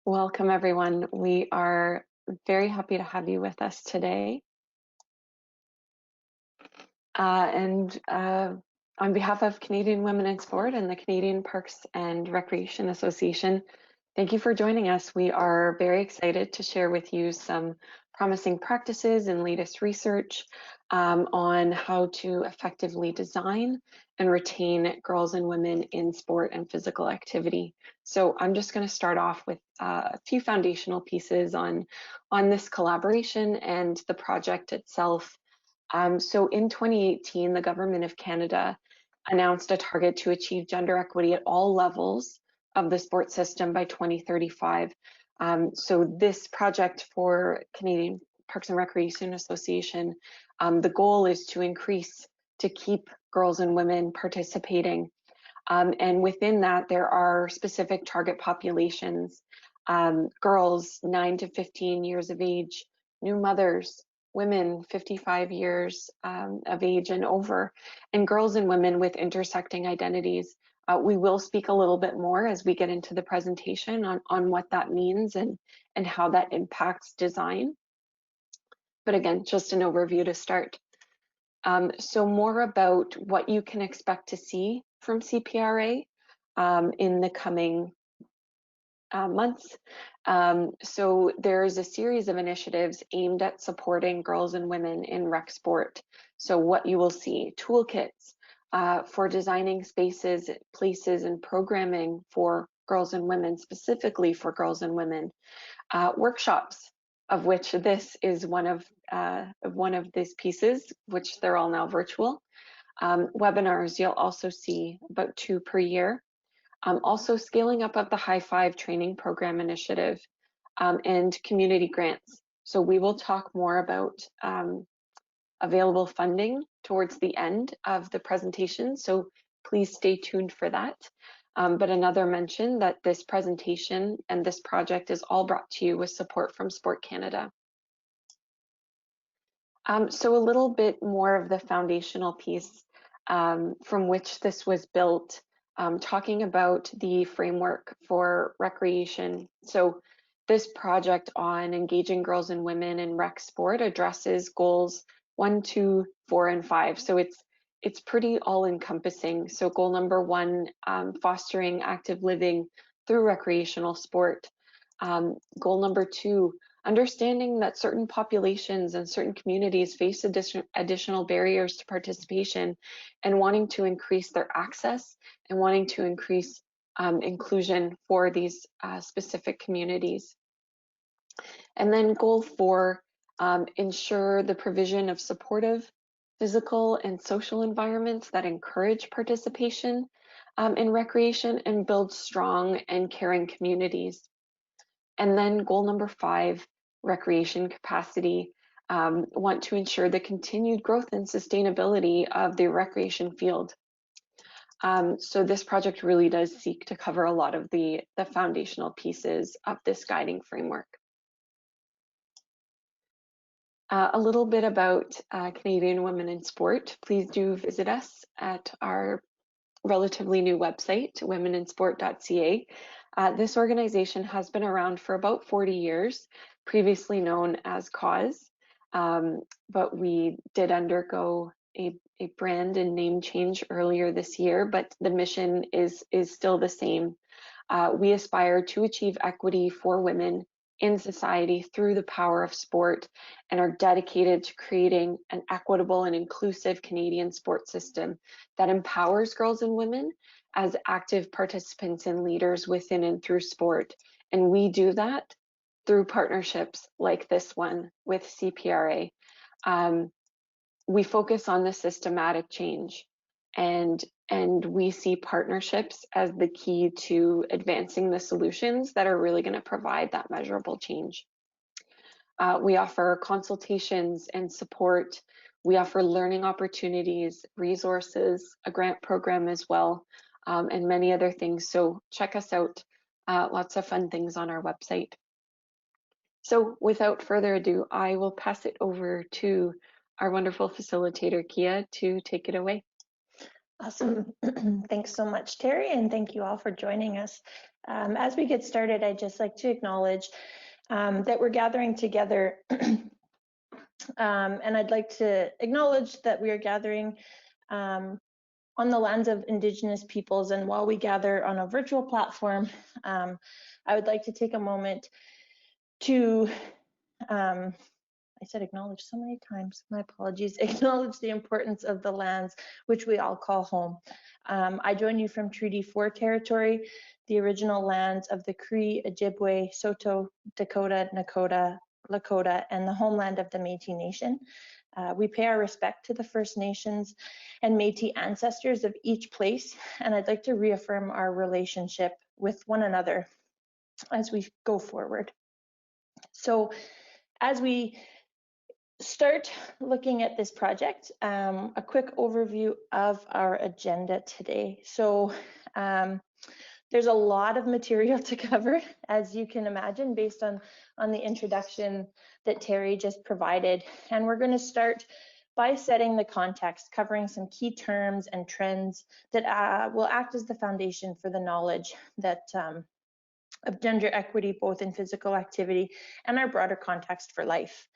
Welcome, everyone. We are very happy to have you with us today. On behalf of Canadian Women in Sport and the Canadian Parks and Recreation Association, thank you for joining us. We are very excited to share with you some promising practices and latest research on how to effectively design and retain girls and women in sport and physical activity. So I'm just going to start off with a few foundational pieces on this collaboration and the project itself. So in 2018, the Government of Canada announced a target to achieve gender equity at all levels of the sports system by 2035. So this project for Canadian Parks and Recreation Association, the goal is to keep girls and women participating. And within that, there are specific target populations: girls 9 to 15 years of age, new mothers, women 55 years of age and over, and girls and women with intersecting identities. We will speak a little bit more as we get into the presentation on what that means and how that impacts design. But again, just an overview to start. So more about what you can expect to see from CPRA in the coming months. So there's a series of initiatives aimed at supporting girls and women in rec sport. So what you will see: toolkits for designing spaces, places, and programming for girls and women, specifically for girls and women. Workshops, of which this is one of these pieces, which they're all now virtual. Webinars, you'll also see about 2 per year. Also scaling up of the High Five training program initiative and community grants. So we will talk more about available funding towards the end of the presentation, so please stay tuned for that. But another mention that this presentation and this project is all brought to you with support from Sport Canada. So a little bit more of the foundational piece from which this was built, talking about the framework for recreation. So this project on engaging girls and women in rec sport addresses goals 1, 2, 4, and 5. So it's pretty all-encompassing. So goal number 1, fostering active living through recreational sport. Goal number 2, understanding that certain populations and certain communities face additional barriers to participation, and wanting to increase their access and wanting to increase inclusion for these specific communities. And then goal 4, ensure the provision of supportive physical and social environments that encourage participation in recreation and build strong and caring communities. And then goal number 5, recreation capacity, want to ensure the continued growth and sustainability of the recreation field. So this project really does seek to cover a lot of the foundational pieces of this guiding framework. A little bit about Canadian Women in Sport. Please do visit us at our relatively new website, womeninsport.ca. This organization has been around for about 40 years, previously known as CAUSE, but we did undergo a brand and name change earlier this year, but the mission is still the same. We aspire to achieve equity for women in society through the power of sport, and are dedicated to creating an equitable and inclusive Canadian sport system that empowers girls and women as active participants and leaders within and through sport. And we do that through partnerships like this one with CPRA. We focus on the systematic change, and we see partnerships as the key to advancing the solutions that are really going to provide that measurable change. We offer consultations and support. We offer learning opportunities, resources, a grant program as well, and many other things. So check us out. Lots of fun things on our website. So without further ado, I will pass it over to our wonderful facilitator, Kia, to take it away. Awesome. Thanks so much, Terry, and thank you all for joining us. As we get started, I'd just like to acknowledge that we're gathering together and I'd like to acknowledge that we are gathering on the lands of Indigenous peoples, and while we gather on a virtual platform, I would like to take a moment to I said acknowledge so many times, my apologies, acknowledge the importance of the lands which we all call home. I join you from Treaty 4 territory, the original lands of the Cree, Ojibwe, Saulteaux, Dakota, Nakota, Lakota, and the homeland of the Métis Nation. We pay our respect to the First Nations and Métis ancestors of each place, and I'd like to reaffirm our relationship with one another as we go forward. So as we start looking at this project, a quick overview of our agenda today. So there's a lot of material to cover, as you can imagine, based on the introduction that Terry just provided. And we're going to start by setting the context, covering some key terms and trends that will act as the foundation for the knowledge that of gender equity, both in physical activity and our broader context for life.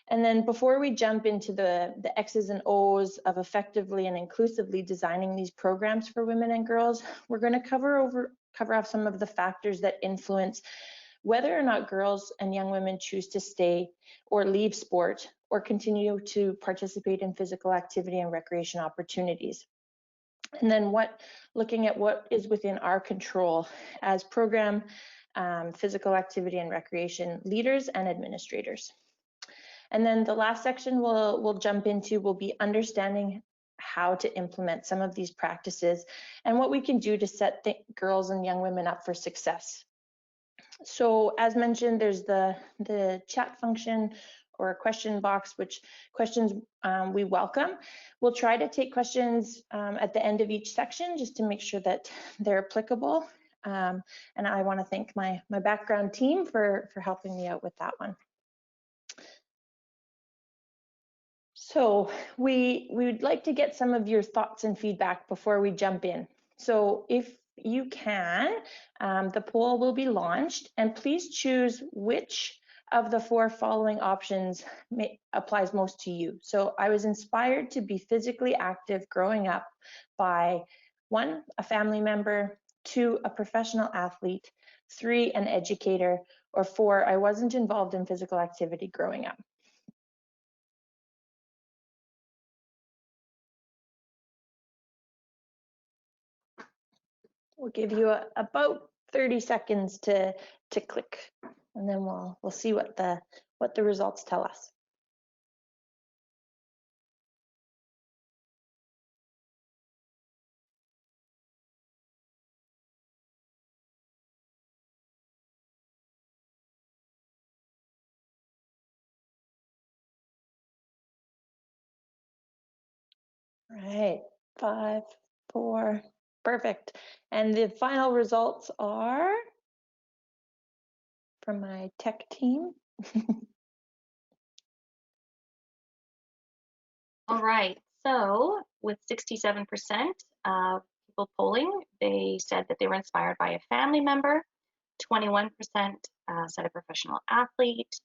And then before we jump into the X's and O's of effectively and inclusively designing these programs for women and girls, we're going to cover off some of the factors that influence whether or not girls and young women choose to stay or leave sport or continue to participate in physical activity and recreation opportunities. And then looking at what is within our control as program, physical activity and recreation leaders and administrators. And then the last section we'll jump into will be understanding how to implement some of these practices and what we can do to set the girls and young women up for success. So as mentioned, there's the chat function or a question box, which questions we welcome. We'll try to take questions at the end of each section just to make sure that they're applicable. And I want to thank my background team for helping me out with that one. So we would like to get some of your thoughts and feedback before we jump in. So if you can, the poll will be launched, and please choose which of the 4 following options applies most to you. So I was inspired to be physically active growing up by 1, a family member, 2, a professional athlete, 3, an educator, or 4, I wasn't involved in physical activity growing up. We'll give you about 30 seconds to click, and then we'll see what the results tell us. All right, 5, 4, perfect. And the final results are from my tech team. All right, so with 67% of people polling, they said that they were inspired by a family member, 21% said a professional athlete,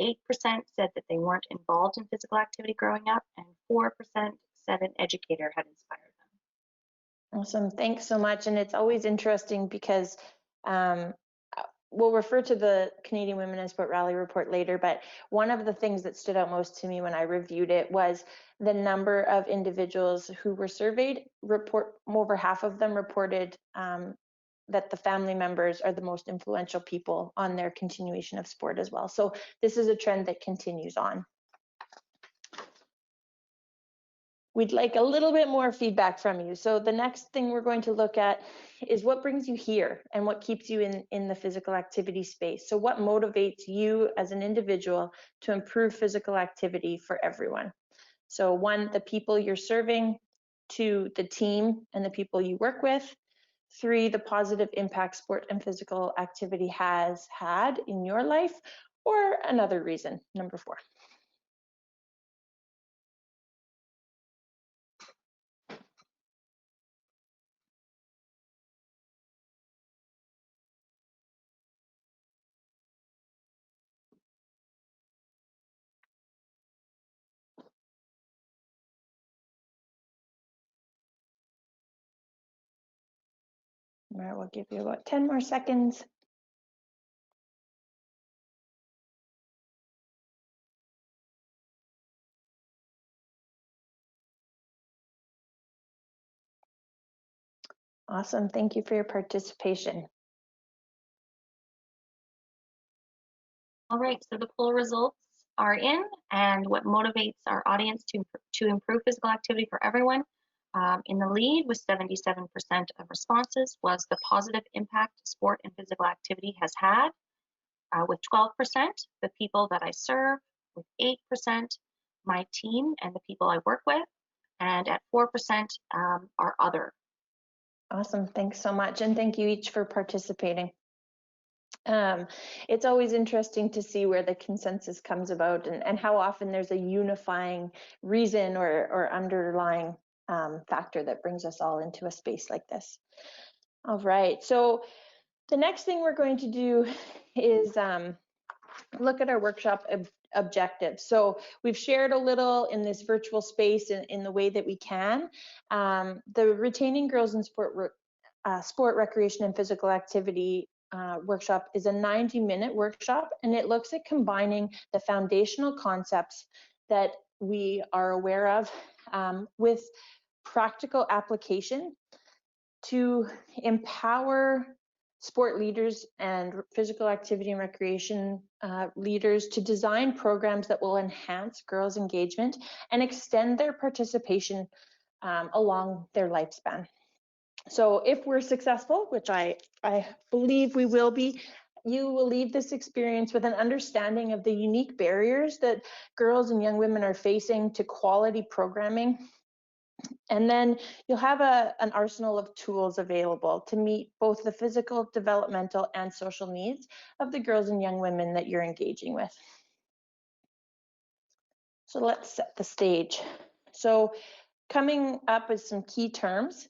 8% said that they weren't involved in physical activity growing up, and 4% said an educator had inspired them. Awesome, thanks so much. And it's always interesting because we'll refer to the Canadian Women in Sport Rally report later, but one of the things that stood out most to me when I reviewed it was the number of individuals who were surveyed. Over half of them reported that the family members are the most influential people on their continuation of sport as well. So this is a trend that continues on. We'd like a little bit more feedback from you. So the next thing we're going to look at is what brings you here and what keeps you in the physical activity space. So what motivates you as an individual to improve physical activity for everyone? So 1, the people you're serving, 2, the team and the people you work with, 3, the positive impact sport and physical activity has had in your life, or another reason, number 4. All right, we'll give you about 10 more seconds. Awesome, thank you for your participation. All right, so the poll results are in, and what motivates our audience to improve physical activity for everyone. In the lead with 77% of responses was the positive impact sport and physical activity has had, with 12%, the people that I serve, with 8%, my team and the people I work with, and at 4% are other. Awesome, thanks so much, and thank you each for participating. It's always interesting to see where the consensus comes about and how often there's a unifying reason or underlying factor that brings us all into a space like this. All right, so the next thing we're going to do is look at our workshop objectives. So we've shared a little in this virtual space in the way that we can. The Retaining Girls in Sport, Recreation and Physical Activity workshop is a 90-minute workshop, and it looks at combining the foundational concepts that we are aware of with practical application to empower sport leaders and physical activity and recreation leaders to design programs that will enhance girls' engagement and extend their participation along their lifespan. So if we're successful, which I believe we will be, you will leave this experience with an understanding of the unique barriers that girls and young women are facing to quality programming. And then you'll have an arsenal of tools available to meet both the physical, developmental, and social needs of the girls and young women that you're engaging with. So let's set the stage. So coming up with some key terms.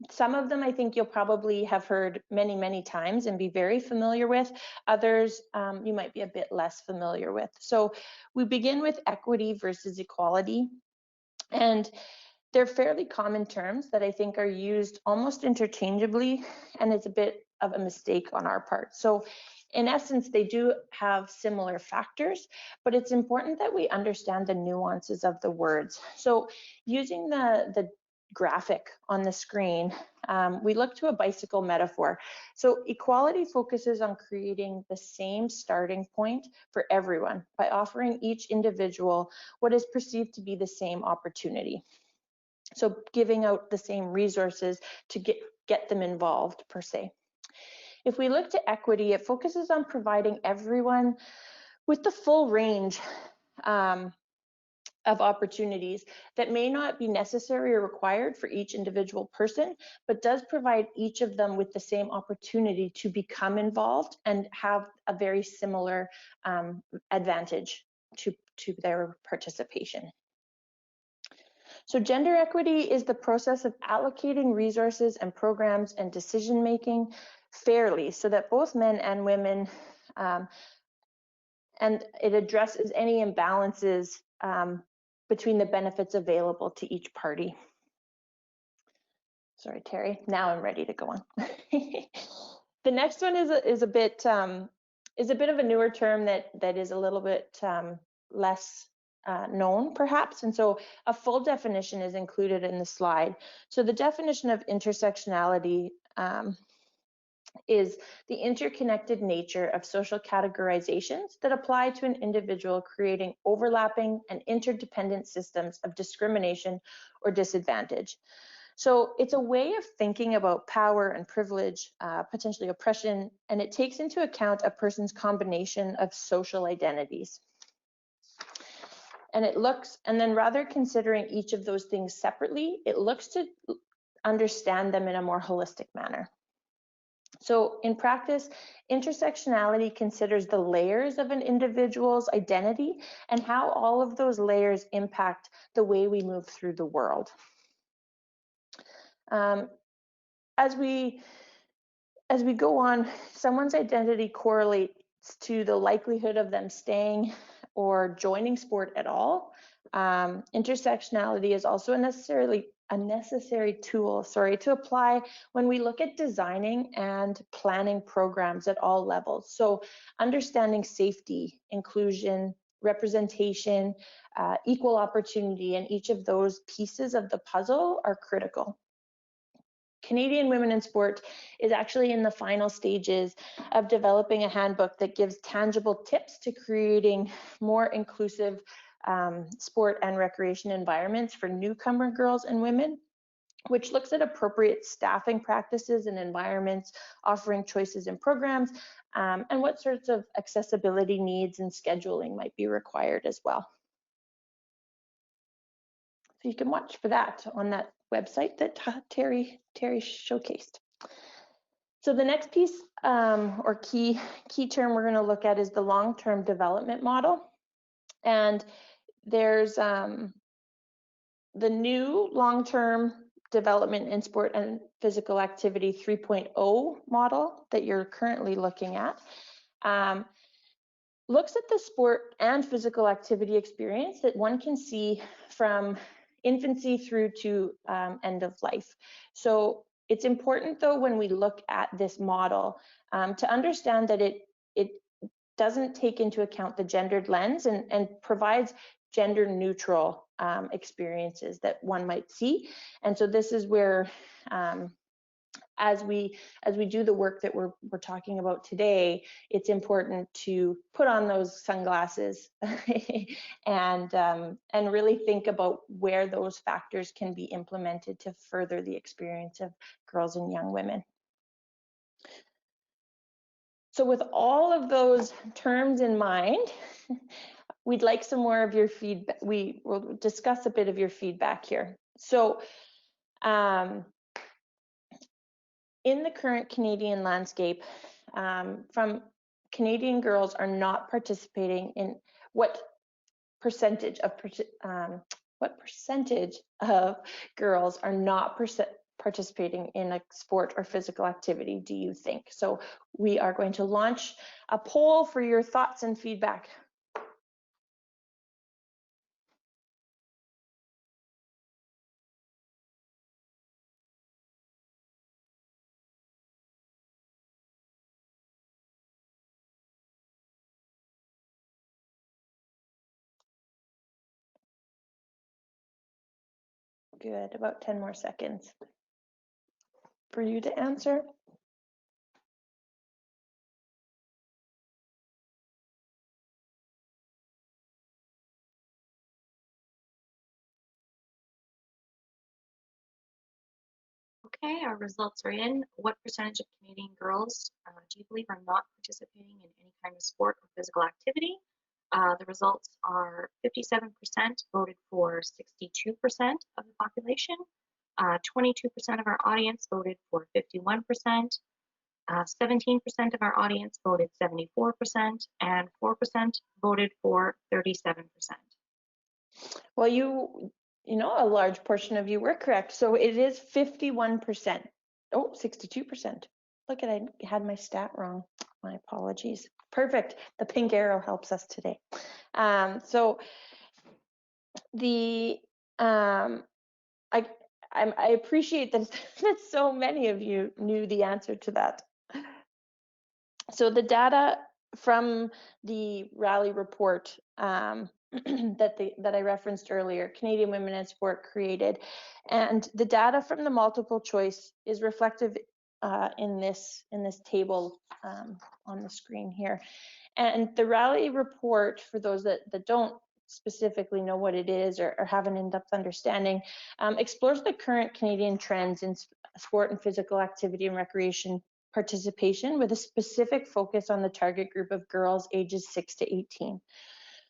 Some of them I think you'll probably have heard many, many times and be very familiar with. Others you might be a bit less familiar with. So we begin with equity versus equality. And they're fairly common terms that I think are used almost interchangeably, and it's a bit of a mistake on our part. So in essence, they do have similar factors, but it's important that we understand the nuances of the words. So using the graphic on the screen, we look to a bicycle metaphor. So equality focuses on creating the same starting point for everyone by offering each individual what is perceived to be the same opportunity. So giving out the same resources to get them involved per se. If we look to equity, it focuses on providing everyone with the full range of opportunities that may not be necessary or required for each individual person, but does provide each of them with the same opportunity to become involved and have a very similar advantage to their participation. So gender equity is the process of allocating resources and programs and decision making fairly so that both men and women, and it addresses any imbalances between the benefits available to each party. Sorry, Terry, now I'm ready to go on. The next one is a bit of a newer term that is a little bit less known perhaps, and so a full definition is included in the slide. So the definition of intersectionality is the interconnected nature of social categorizations that apply to an individual, creating overlapping and interdependent systems of discrimination or disadvantage. So it's a way of thinking about power and privilege, potentially oppression, and it takes into account a person's combination of social identities. And then rather considering each of those things separately, it looks to understand them in a more holistic manner. So in practice, intersectionality considers the layers of an individual's identity and how all of those layers impact the way we move through the world. As we go on, someone's identity correlates to the likelihood of them staying or joining sport at all. Intersectionality is also a necessary tool, to apply when we look at designing and planning programs at all levels. So understanding safety, inclusion, representation, equal opportunity, and each of those pieces of the puzzle are critical. Canadian Women in Sport is actually in the final stages of developing a handbook that gives tangible tips to creating more inclusive sport and recreation environments for newcomer girls and women, which looks at appropriate staffing practices and environments, offering choices in programs, and what sorts of accessibility needs and scheduling might be required as well. So you can watch for that on that website that Terry showcased. So the next piece or key term we're going to look at is the long-term development model. And there's the new long-term development in sport and physical activity 3.0 model that you're currently looking at. Looks at the sport and physical activity experience that one can see from infancy through to end of life. So it's important, though, when we look at this model to understand that it doesn't take into account the gendered lens and provides gender neutral experiences that one might see. And so this is where as we do the work that we're talking about today, it's important to put on those sunglasses and really think about where those factors can be implemented to further the experience of girls and young women. So with all of those terms in mind, we'd like some more of your feedback. We will discuss a bit of your feedback here. So in the current Canadian landscape, from Canadian girls are not participating in what percentage of girls are not participating in a sport or physical activity, do you think? So we are going to launch a poll for your thoughts and feedback. Good, about 10 more seconds for you to answer. Okay, our results are in. What percentage of Canadian girls do you believe are not participating in any kind of sport or physical activity? The results are 57% voted for 62% of the population. 22% of our audience voted for 51%. 17% of our audience voted 74%, and 4% voted for 37%. Well, you know, a large portion of you were correct. So it is 51%. Oh, 62%. Look at, I had my stat wrong. My apologies. Perfect. The pink arrow helps us today. So the I appreciate that so many of you knew the answer to that. So the data from the Rally report that I referenced earlier, Canadian Women in Sport created, and the data from the multiple choice is reflective in this table on the screen here. And the Rally report, for those that don't specifically know what it is or have an in-depth understanding, explores the current Canadian trends in sport and physical activity and recreation participation with a specific focus on the target group of girls ages 6 to 18.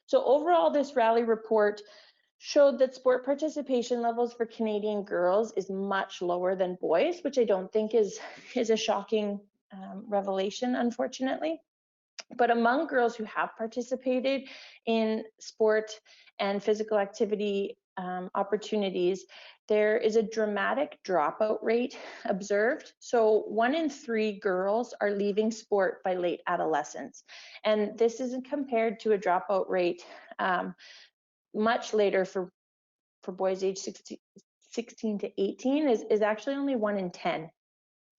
So overall, this Rally report showed that sport participation levels for Canadian girls is much lower than boys, which I don't think is a shocking revelation, unfortunately. But among girls who have participated in sport and physical activity opportunities, there is a dramatic dropout rate observed. So 1 in 3 girls are leaving sport by late adolescence. And this isn't compared to a dropout rate much later for boys age 16 to 18 is actually only 1 in 10.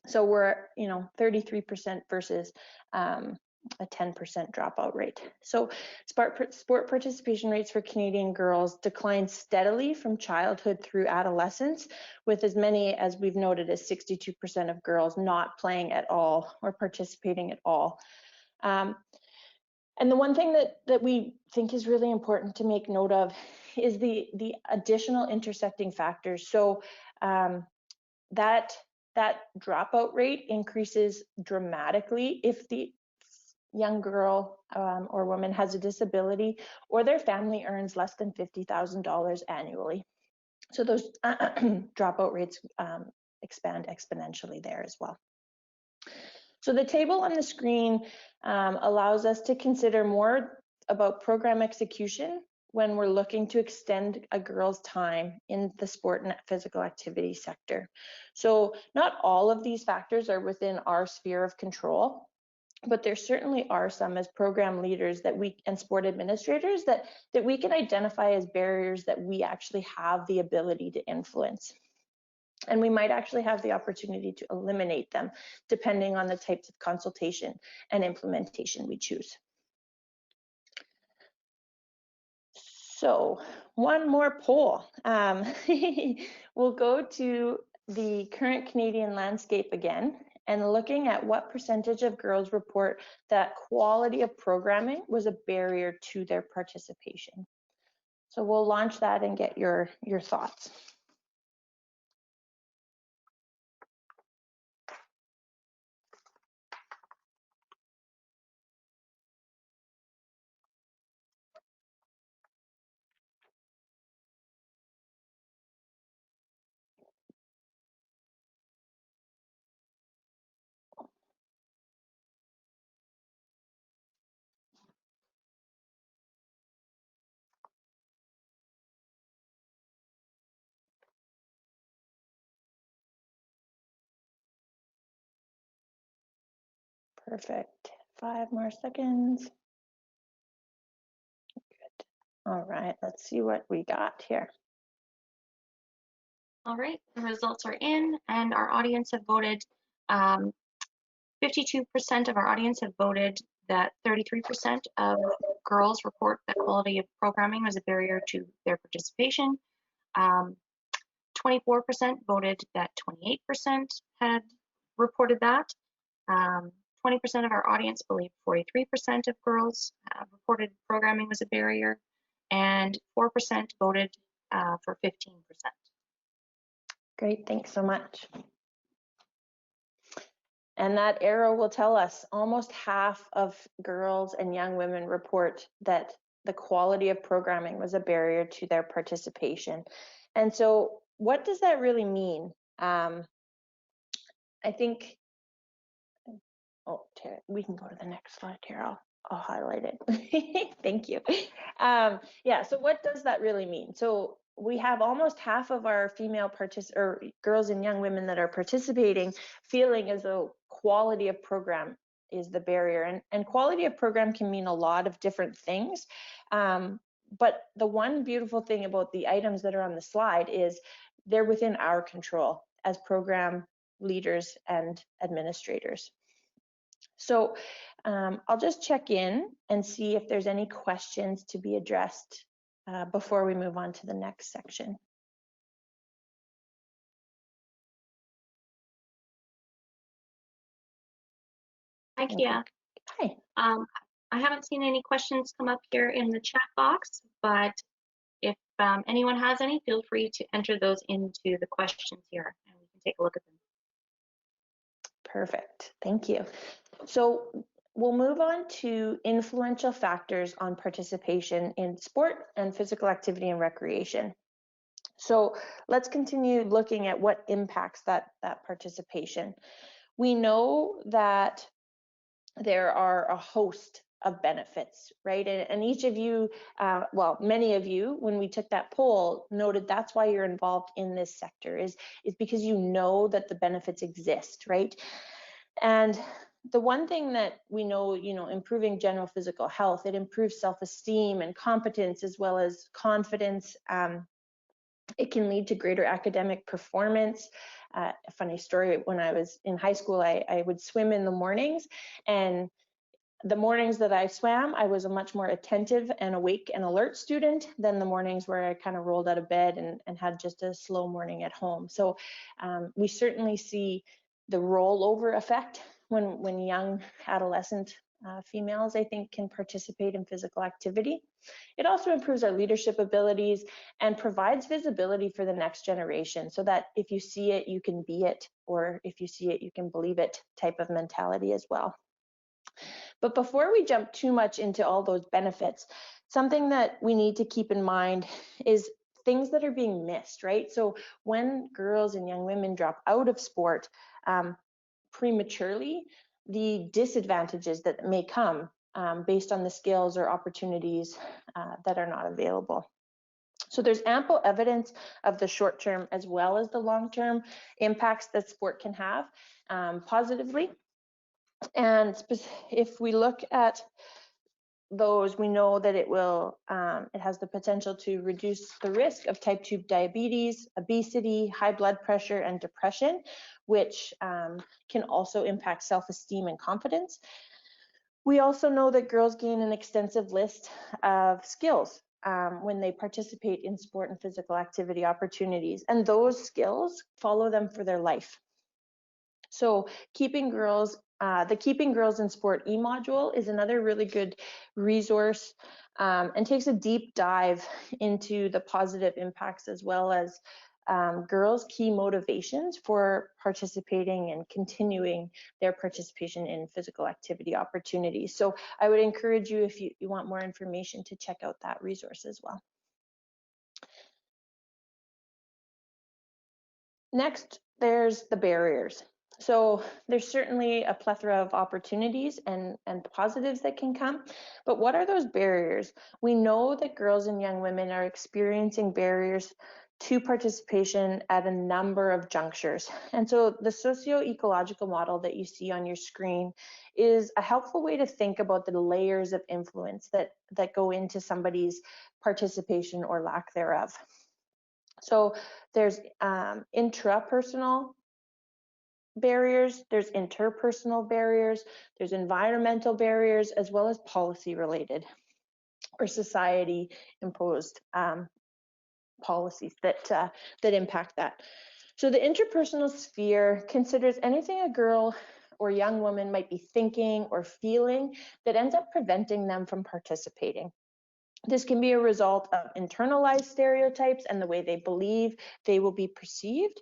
So we're, 33% versus a 10% dropout rate. So sport participation rates for Canadian girls decline steadily from childhood through adolescence, with as many as we've noted as 62% of girls not playing at all or participating at all. And the one thing that we think is really important to make note of is the additional intersecting factors. So that dropout rate increases dramatically if the young girl or woman has a disability or their family earns less than $50,000 annually. So those dropout rates expand exponentially there as well. So the table on the screen allows us to consider more about program execution when we're looking to extend a girl's time in the sport and physical activity sector. So not all of these factors are within our sphere of control, but there certainly are some as program leaders and sport administrators that we can identify as barriers that we actually have the ability to influence. And we might actually have the opportunity to eliminate them depending on the types of consultation and implementation we choose. So one more poll. We'll go to the current Canadian landscape again and looking at what percentage of girls report that quality of programming was a barrier to their participation. So we'll launch that and get your thoughts. Perfect. 5 more seconds. Good. All right, let's see what we got here. All right, the results are in, and our audience have voted. 52% of our audience have voted that 33% of girls report that quality of programming was a barrier to their participation. 24% voted that 28% had reported that. 20% of our audience believe 43% of girls reported programming was a barrier, and 4% voted for 15%. Great, thanks so much. And that arrow will tell us almost half of girls and young women report that the quality of programming was a barrier to their participation. And so what does that really mean? I think, we can go to the next slide here. I'll highlight it. Thank you. Yeah, so what does that really mean? So we have almost half of our female girls and young women that are participating feeling as though quality of program is the barrier. And quality of program can mean a lot of different things. But the one beautiful thing about the items that are on the slide is they're within our control as program leaders and administrators. So I'll just check in and see if there's any questions to be addressed before we move on to the next section. Hi, Kia. Hi. I haven't seen any questions come up here in the chat box, but if anyone has any, feel free to enter those into the questions here and we can take a look at them. Perfect, thank you. So we'll move on to influential factors on participation in sport and physical activity and recreation. So let's continue looking at what impacts that participation. We know that there are a host of benefits, right? And each of you, well, many of you, when we took that poll, noted that's why you're involved in this sector is because you know that the benefits exist, right? And the one thing that we know, improving general physical health, it improves self-esteem and competence as well as confidence. It can lead to greater academic performance. A funny story, when I was in high school, I would swim in the mornings, and the mornings that I swam, I was a much more attentive and awake and alert student than the mornings where I kind of rolled out of bed and had just a slow morning at home. So we certainly see the rollover effect when young adolescent females, I think, can participate in physical activity. It also improves our leadership abilities and provides visibility for the next generation, so that if you see it, you can be it, or if you see it, you can believe it type of mentality as well. But before we jump too much into all those benefits, something that we need to keep in mind is things that are being missed, right? So when girls and young women drop out of sport prematurely, the disadvantages that may come based on the skills or opportunities that are not available. So there's ample evidence of the short-term as well as the long-term impacts that sport can have positively. And if we look at those, we know that it has the potential to reduce the risk of type 2 diabetes, obesity, high blood pressure, and depression, which can also impact self-esteem and confidence. We also know that girls gain an extensive list of skills when they participate in sport and physical activity opportunities, and those skills follow them for their life. So the Keeping Girls in Sport e-module is another really good resource and takes a deep dive into the positive impacts as well as girls' key motivations for participating and continuing their participation in physical activity opportunities. So I would encourage you, if you want more information, to check out that resource as well. Next, there's the barriers. So there's certainly a plethora of opportunities and positives that can come, but what are those barriers? We know that girls and young women are experiencing barriers to participation at a number of junctures. And so the socio-ecological model that you see on your screen is a helpful way to think about the layers of influence that go into somebody's participation or lack thereof. So there's intrapersonal barriers, there's interpersonal barriers, there's environmental barriers, as well as policy related or society imposed policies that impact that. So the interpersonal sphere considers anything a girl or young woman might be thinking or feeling that ends up preventing them from participating. This can be a result of internalized stereotypes and the way they believe they will be perceived.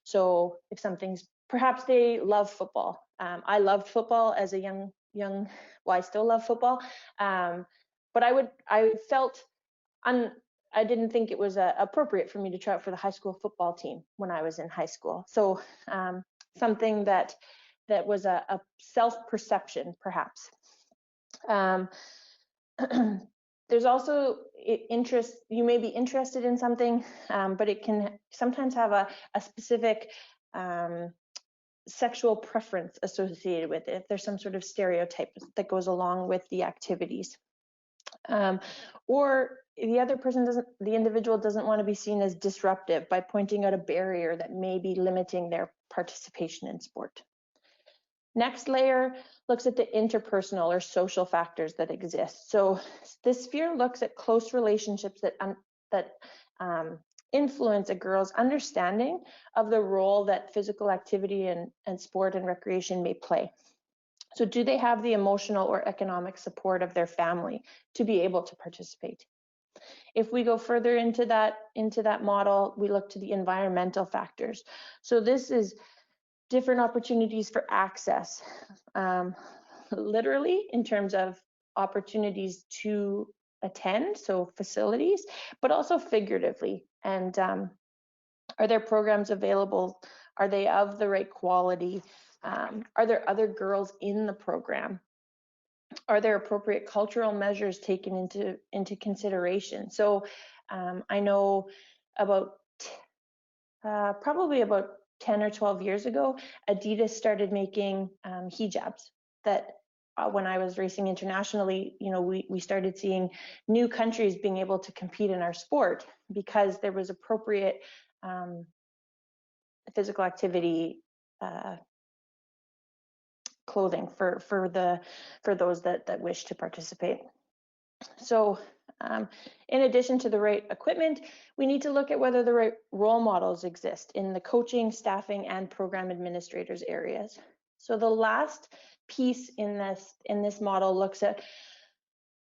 So if something's, perhaps they love football. I loved football as a young, well, I still love football. But I felt, I didn't think it was appropriate for me to try out for the high school football team when I was in high school. So something that was a self-perception, perhaps. There's also interest, you may be interested in something, but it can sometimes have a specific sexual preference associated with it. If there's some sort of stereotype that goes along with the activities. Or the individual doesn't want to be seen as disruptive by pointing out a barrier that may be limiting their participation in sport. Next layer looks at the interpersonal or social factors that exist. So this sphere looks at close relationships that influence a girl's understanding of the role that physical activity and sport and recreation may play. So do they have the emotional or economic support of their family to be able to participate? If we go further into that model, we look to the environmental factors. So this is different opportunities for access, literally in terms of opportunities to attend, so facilities, but also figuratively. And are there programs available? Are they of the right quality? Are there other girls in the program? Are there appropriate cultural measures taken into consideration? So I know probably about 10 or 12 years ago, Adidas started making hijabs that when I was racing internationally, we started seeing new countries being able to compete in our sport because there was appropriate physical activity clothing for those that wish to participate. So in addition to the right equipment, we need to look at whether the right role models exist in the coaching, staffing, and program administrators areas. So the last piece in this model looks at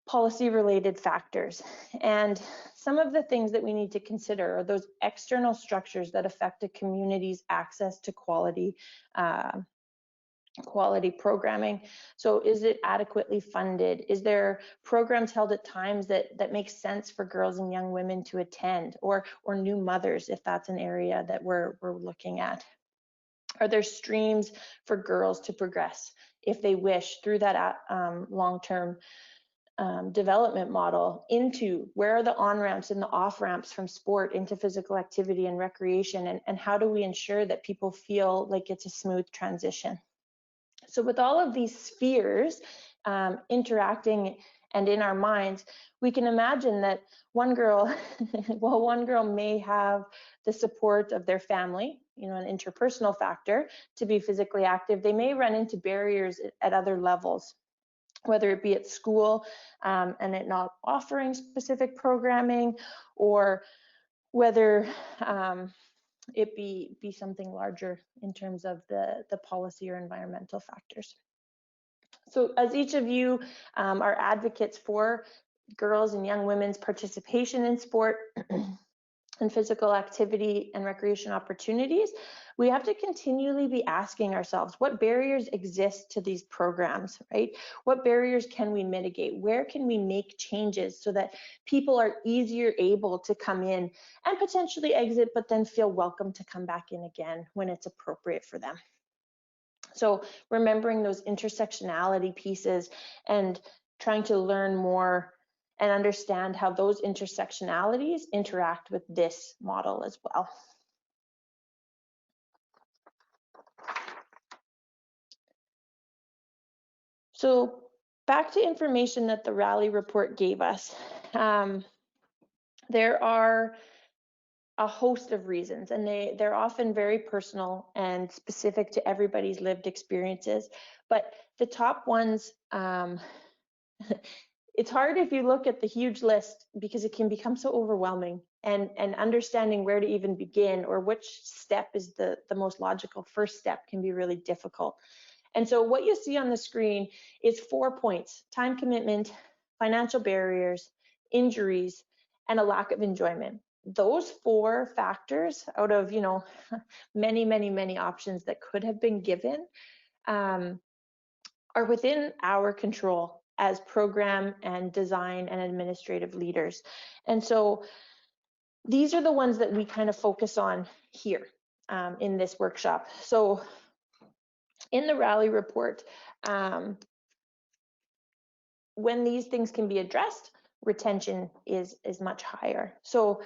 policy-related factors. And some of the things that we need to consider are those external structures that affect a community's access to quality programming. So is it adequately funded? Is there programs held at times that make sense for girls and young women to attend, or new mothers, if that's an area that we're looking at? Are there streams for girls to progress if they wish through that long-term development model into where are the on-ramps and the off-ramps from sport into physical activity and recreation, and how do we ensure that people feel like it's a smooth transition? So with all of these spheres interacting and in our minds, we can imagine that one girl, while one girl may have the support of their family, an interpersonal factor to be physically active, they may run into barriers at other levels, whether it be at school and it not offering specific programming, or whether it be something larger in terms of the policy or environmental factors. So as each of you are advocates for girls and young women's participation in sport and physical activity and recreation opportunities, we have to continually be asking ourselves, what barriers exist to these programs, right? What barriers can we mitigate? Where can we make changes so that people are easier able to come in and potentially exit, but then feel welcome to come back in again when it's appropriate for them? So remembering those intersectionality pieces and trying to learn more and understand how those intersectionalities interact with this model as well. So back to information that the Rally report gave us. There are a host of reasons, and they're often very personal and specific to everybody's lived experiences. But the top ones, it's hard if you look at the huge list because it can become so overwhelming, and understanding where to even begin or which step is the most logical first step can be really difficult. And so what you see on the screen is 4 points: time commitment, financial barriers, injuries, and a lack of enjoyment. Those 4 factors out of many options that could have been given are within our control as program and design and administrative leaders. And so these are the ones that we kind of focus on here in this workshop. So in the Rally report, when these things can be addressed, retention is much higher. So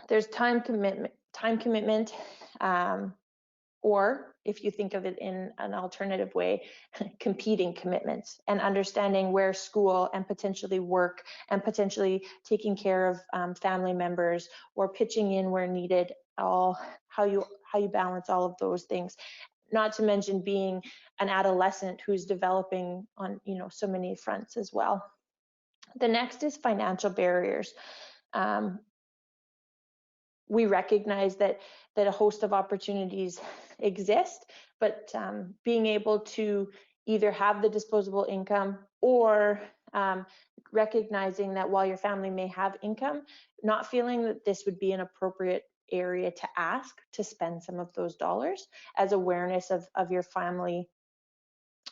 there's time commitment, or if you think of it in an alternative way, competing commitments, and understanding where school and potentially work and potentially taking care of family members or pitching in where needed, how you balance all of those things. Not to mention being an adolescent who's developing on so many fronts as well. The next is financial barriers. We recognize that a host of opportunities exist, but being able to either have the disposable income or recognizing that while your family may have income, not feeling that this would be an appropriate area to ask to spend some of those dollars, as awareness of your family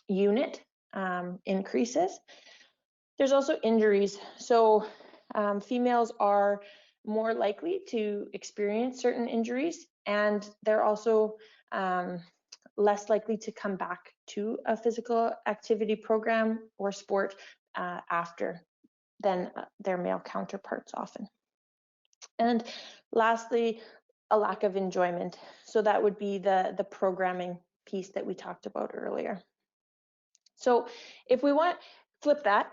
unit increases. There's also injuries. So females are more likely to experience certain injuries, and they're also less likely to come back to a physical activity program or sport after than their male counterparts often. And lastly, a lack of enjoyment. So that would be the programming piece that we talked about earlier. So if we want, flip that,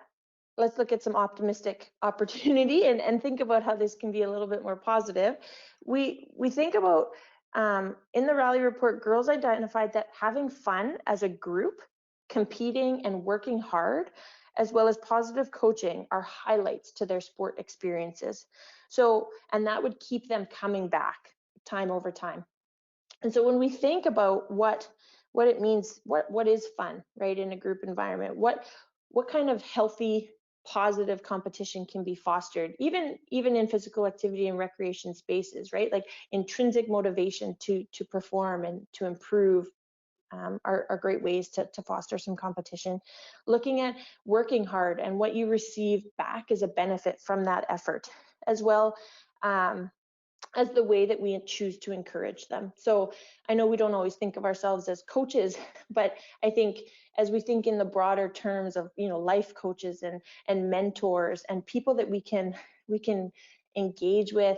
let's look at some optimistic opportunity and think about how this can be a little bit more positive. We think about, in the rally report, girls identified that having fun as a group, competing and working hard, as well as positive coaching, are highlights to their sport experiences. So, and that would keep them coming back time over time. And so when we think about what it means, what is fun, right, in a group environment, what kind of healthy, positive competition can be fostered, even in physical activity and recreation spaces, right? Like intrinsic motivation to perform and to improve are great ways to foster some competition. Looking at working hard and what you receive back as a benefit from that effort, as well as the way that we choose to encourage them. So I know we don't always think of ourselves as coaches, but I think as we think in the broader terms of, you know, life coaches and mentors and people that we can engage with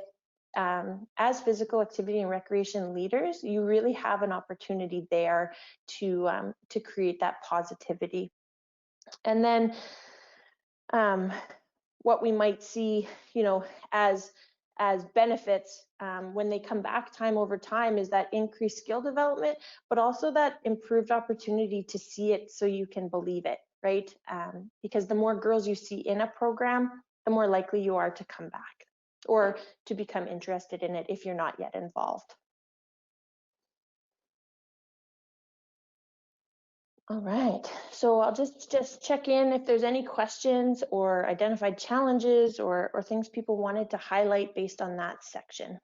as physical activity and recreation leaders, you really have an opportunity there to create that positivity. And then what we might see, you know, as benefits when they come back time over time is that increased skill development, but also that improved opportunity to see it so you can believe it, right? Because the more girls you see in a program, the more likely you are to come back or to become interested in it if you're not yet involved. All right, so I'll just check in if there's any questions or identified challenges or things people wanted to highlight based on that section.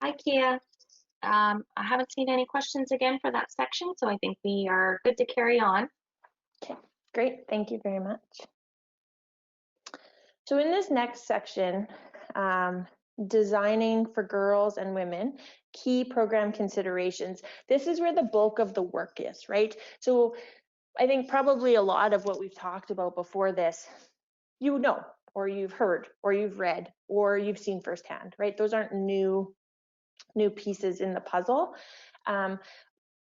Hi, Kia. I haven't seen any questions again for that section, so I think we are good to carry on. Okay, great, thank you very much. So in this next section, designing for girls and women, key program considerations. This is where the bulk of the work is, right? So I think probably a lot of what we've talked about before this, you know, or you've heard, or you've read, or you've seen firsthand, right? Those aren't new pieces in the puzzle.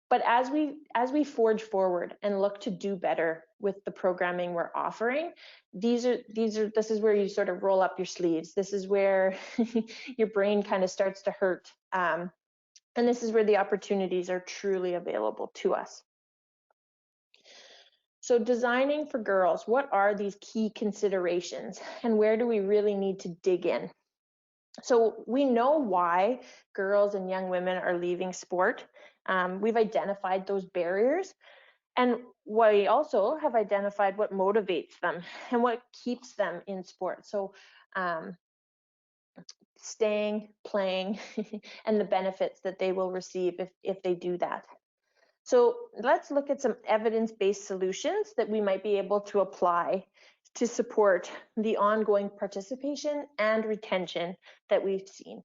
But as we forge forward and look to do better with the programming we're offering, this is where you sort of roll up your sleeves. This is where your brain kind of starts to hurt. And this is where the opportunities are truly available to us. So designing for girls, what are these key considerations and where do we really need to dig in? So we know why girls and young women are leaving sport. We've identified those barriers, and we also have identified what motivates them and what keeps them in sport. So staying, playing, and the benefits that they will receive if they do that. So let's look at some evidence-based solutions that we might be able to apply to support the ongoing participation and retention that we've seen.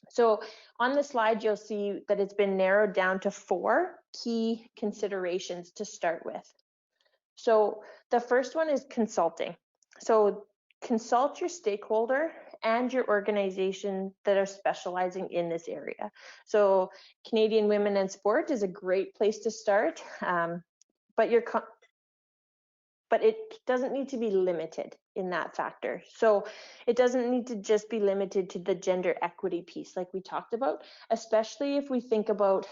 So on the slide, you'll see that it's been narrowed down to 4 key considerations to start with. So the first one is consulting. So consult your stakeholder and your organization that are specializing in this area. So Canadian Women in Sport is a great place to start, but it doesn't need to be limited in that factor. So it doesn't need to just be limited to the gender equity piece like we talked about, especially if we think about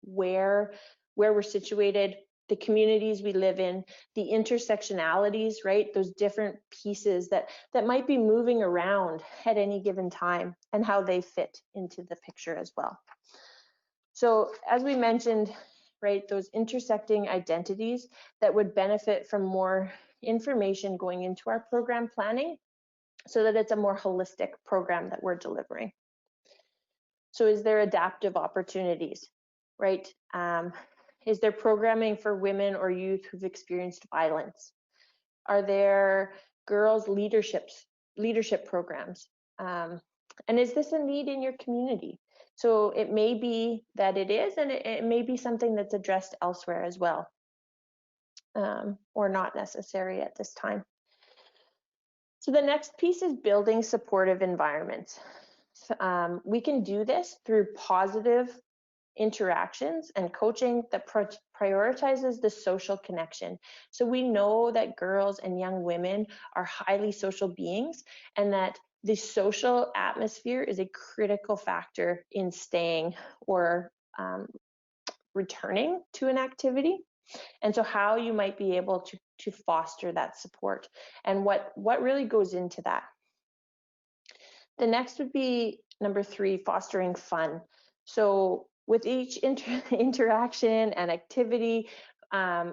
where we're situated, the communities we live in, the intersectionalities, right? Those different pieces that might be moving around at any given time and how they fit into the picture as well. So as we mentioned, right, those intersecting identities that would benefit from more information going into our program planning so that it's a more holistic program that we're delivering. So is there adaptive opportunities, right? Is there programming for women or youth who've experienced violence? Are there girls' leadership programs? And is this a need in your community? So it may be that it is, and it may be something that's addressed elsewhere as well, or not necessary at this time. So the next piece is building supportive environments. we can do this through positive interactions and coaching that prioritizes the social connection. So we know that girls and young women are highly social beings, and that the social atmosphere is a critical factor in staying or returning to an activity. And so how you might be able to foster that support, and what really goes into that. The next would be number 3, fostering fun. So with each interaction and activity,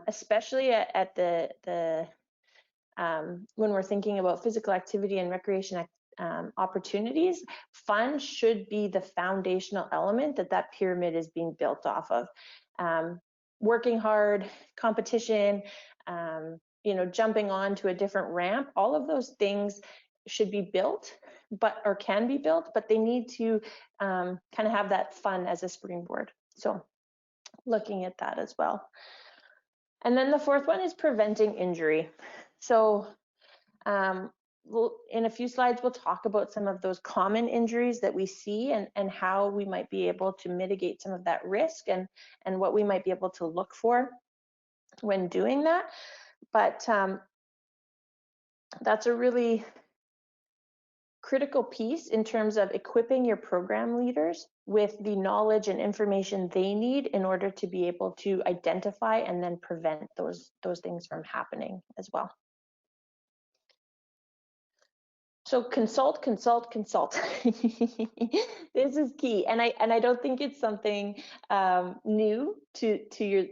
especially at the when we're thinking about physical activity and recreation opportunities, fun should be the foundational element that pyramid is being built off of. Working hard, competition, jumping onto a different ramp, all of those things should be built, or can be built, but they need to kind of have that fun as a springboard. So looking at that as well. And then the 4th one is preventing injury. So in a few slides, we'll talk about some of those common injuries that we see, and how we might be able to mitigate some of that risk, and what we might be able to look for when doing that. But that's a really critical piece in terms of equipping your program leaders with the knowledge and information they need in order to be able to identify and then prevent those things from happening as well. So consult. This is key, and I don't think it's something new to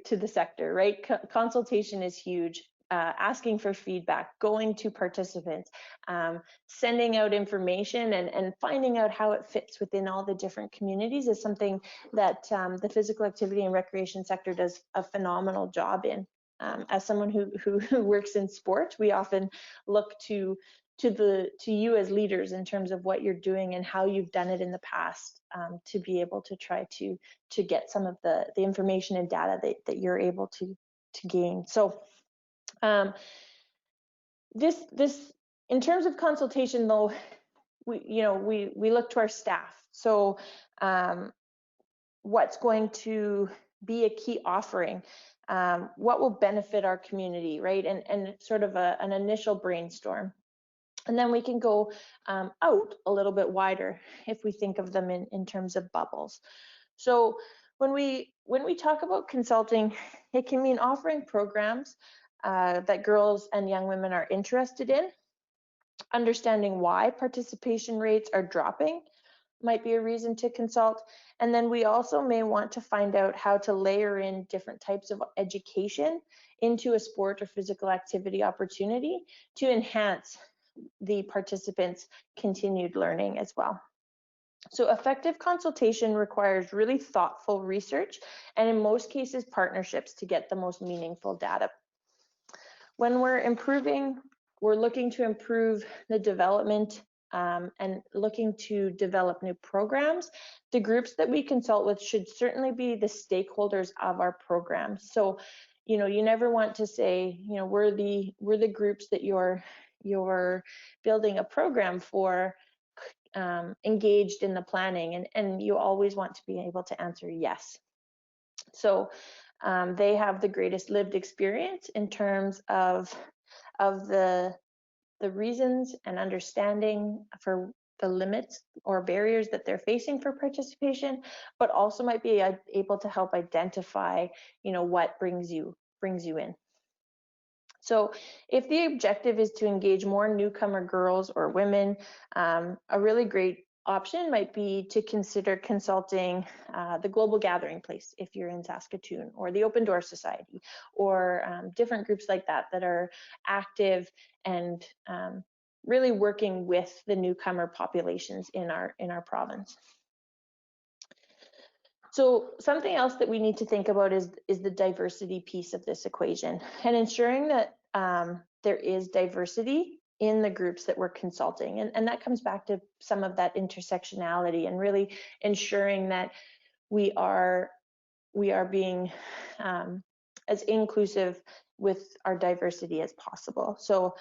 the sector, right? Consultation is huge. Asking for feedback, going to participants, sending out information, and finding out how it fits within all the different communities is something that the physical activity and recreation sector does a phenomenal job in. As someone who works in sport, we often look to you as leaders in terms of what you're doing and how you've done it in the past, to be able to try to get some of the information and data that you're able to gain. So this in terms of consultation, though, we look to our staff. So what's going to be a key offering? What will benefit our community, right? And sort of an initial brainstorm. And then we can go out a little bit wider if we think of them in terms of bubbles. So when we talk about consulting, it can mean offering programs that girls and young women are interested in. Understanding why participation rates are dropping might be a reason to consult. And then we also may want to find out how to layer in different types of education into a sport or physical activity opportunity to enhance the participants' continued learning as well. So effective consultation requires really thoughtful research, and in most cases partnerships, to get the most meaningful data. When we're improving, we're looking to improve the development and looking to develop new programs. The groups that we consult with should certainly be the stakeholders of our programs. So, you never want to say, we're the groups that you're building a program for, engaged in the planning, and you always want to be able to answer yes. So they have the greatest lived experience in terms of the reasons and understanding for the limits or barriers that they're facing for participation, but also might be able to help identify, what brings you in. So if the objective is to engage more newcomer girls or women, a really great option might be to consider consulting the Global Gathering Place if you're in Saskatoon, or the Open Door Society, or different groups like that are active and really working with the newcomer populations in our province. So something else that we need to think about is the diversity piece of this equation, and ensuring that there is diversity in the groups that we're consulting. And that comes back to some of that intersectionality, and really ensuring that we are being as inclusive with our diversity as possible. So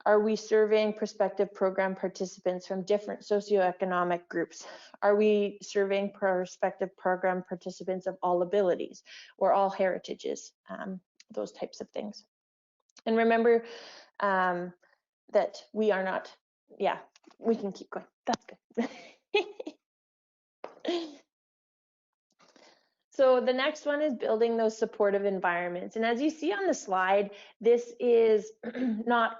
Are we surveying prospective program participants from different socioeconomic groups? Are we surveying prospective program participants of all abilities or all heritages? Those types of things. And remember that we are not, yeah, we can keep going. That's good. So the next one is building those supportive environments. And as you see on the slide, this is not,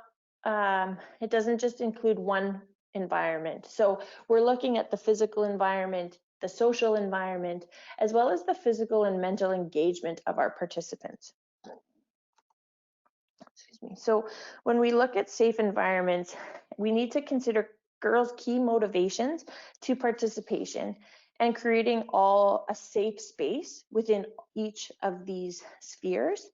it doesn't just include one environment. So we're looking at the physical environment, the social environment, as well as the physical and mental engagement of our participants. Excuse me. So when we look at safe environments, we need to consider girls' key motivations to participation and creating a safe space within each of these spheres,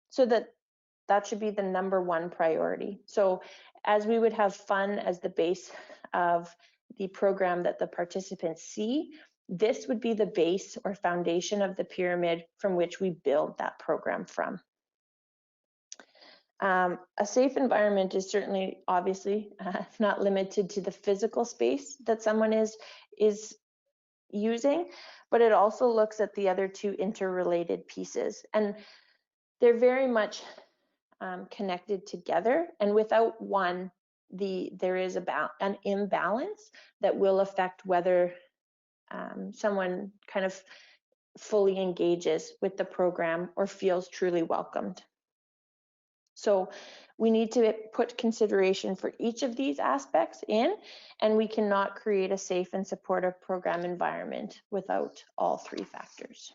so that should be the #1 priority. So as we would have fun as the base of the program that the participants see, this would be the base or foundation of the pyramid from which we build that program from. A safe environment is certainly, obviously, not limited to the physical space that someone is using, but it also looks at the other two interrelated pieces, and they're very much connected together. And without one, there is an imbalance that will affect whether someone kind of fully engages with the program or feels truly welcomed. So we need to put consideration for each of these aspects in, and we cannot create a safe and supportive program environment without all three factors.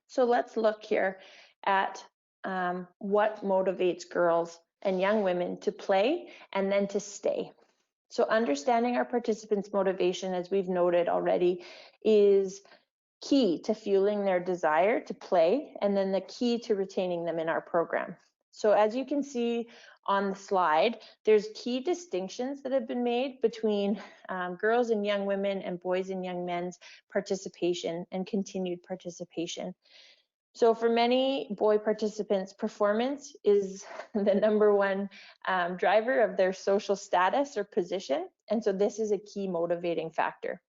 So let's look here at what motivates girls and young women to play and then to stay. So understanding our participants' motivation, as we've noted already, is key to fueling their desire to play, and then the key to retaining them in our program. So as you can see on the slide, there's key distinctions that have been made between girls and young women and boys and young men's participation and continued participation. So for many boy participants, performance is the #1 driver of their social status or position, and so this is a key motivating factor.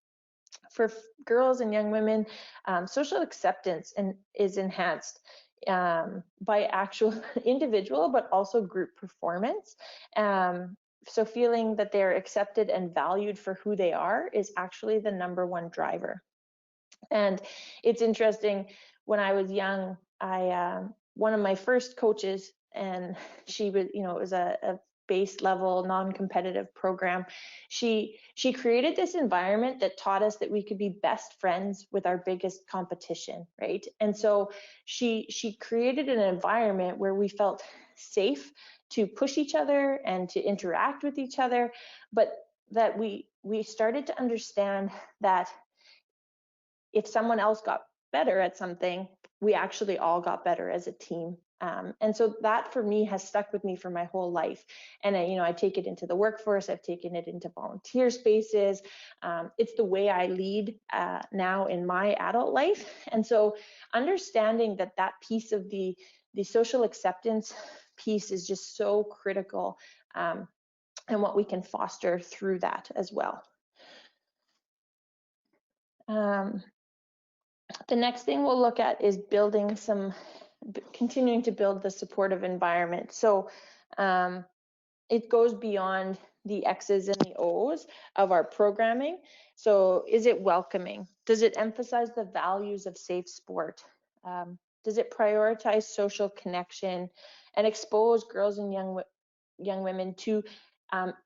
For girls and young women, social acceptance is enhanced by actual individual, but also group performance. So feeling that they're accepted and valued for who they are is actually the #1 driver. And it's interesting, when I was young, one of my first coaches, and she was, it was a base level non-competitive program. She created this environment that taught us that we could be best friends with our biggest competition, right? And so she created an environment where we felt safe to push each other and to interact with each other, but that we started to understand that if someone else got better at something, we actually all got better as a team. And so that for me has stuck with me for my whole life. And I take it into the workforce, I've taken it into volunteer spaces. It's the way I lead now in my adult life. And so understanding that piece of the social acceptance piece is just so critical, and what we can foster through that as well. The next thing we'll look at is continuing to build the supportive environment. So it goes beyond the X's and the O's of our programming. So is it welcoming? Does it emphasize the values of safe sport? Does it prioritize social connection and expose girls and young women to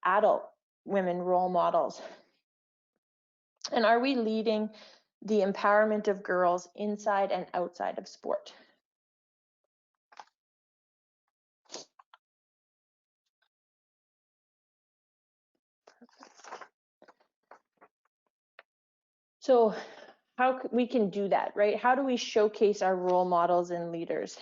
adult women role models? And are we leading the empowerment of girls inside and outside of sport? So how we can do that, right? How do we showcase our role models and leaders?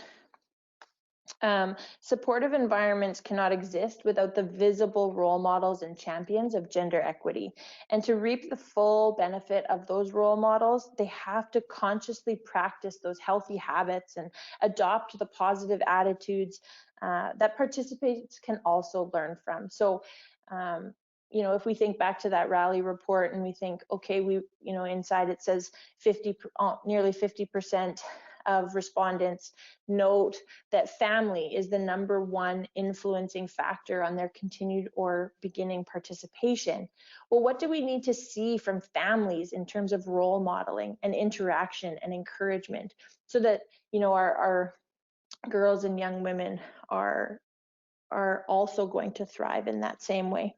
Supportive environments cannot exist without the visible role models and champions of gender equity. And to reap the full benefit of those role models, they have to consciously practice those healthy habits and adopt the positive attitudes that participants can also learn from. So, you know, if we think back to that rally report and we think, okay, inside it says nearly 50% of respondents note that family is the #1 influencing factor on their continued or beginning participation. Well, what do we need to see from families in terms of role modeling and interaction and encouragement so that, you know, our girls and young women are also going to thrive in that same way?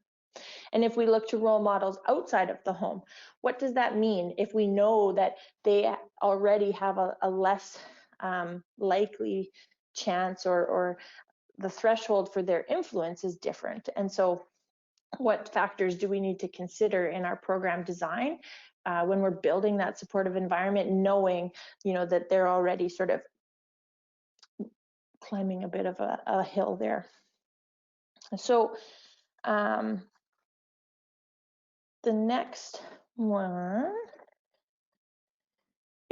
And if we look to role models outside of the home, what does that mean if we know that they already have a less likely chance, or the threshold for their influence is different? And so what factors do we need to consider in our program design when we're building that supportive environment, knowing, you know, that they're already sort of climbing a bit of a hill there? So the next one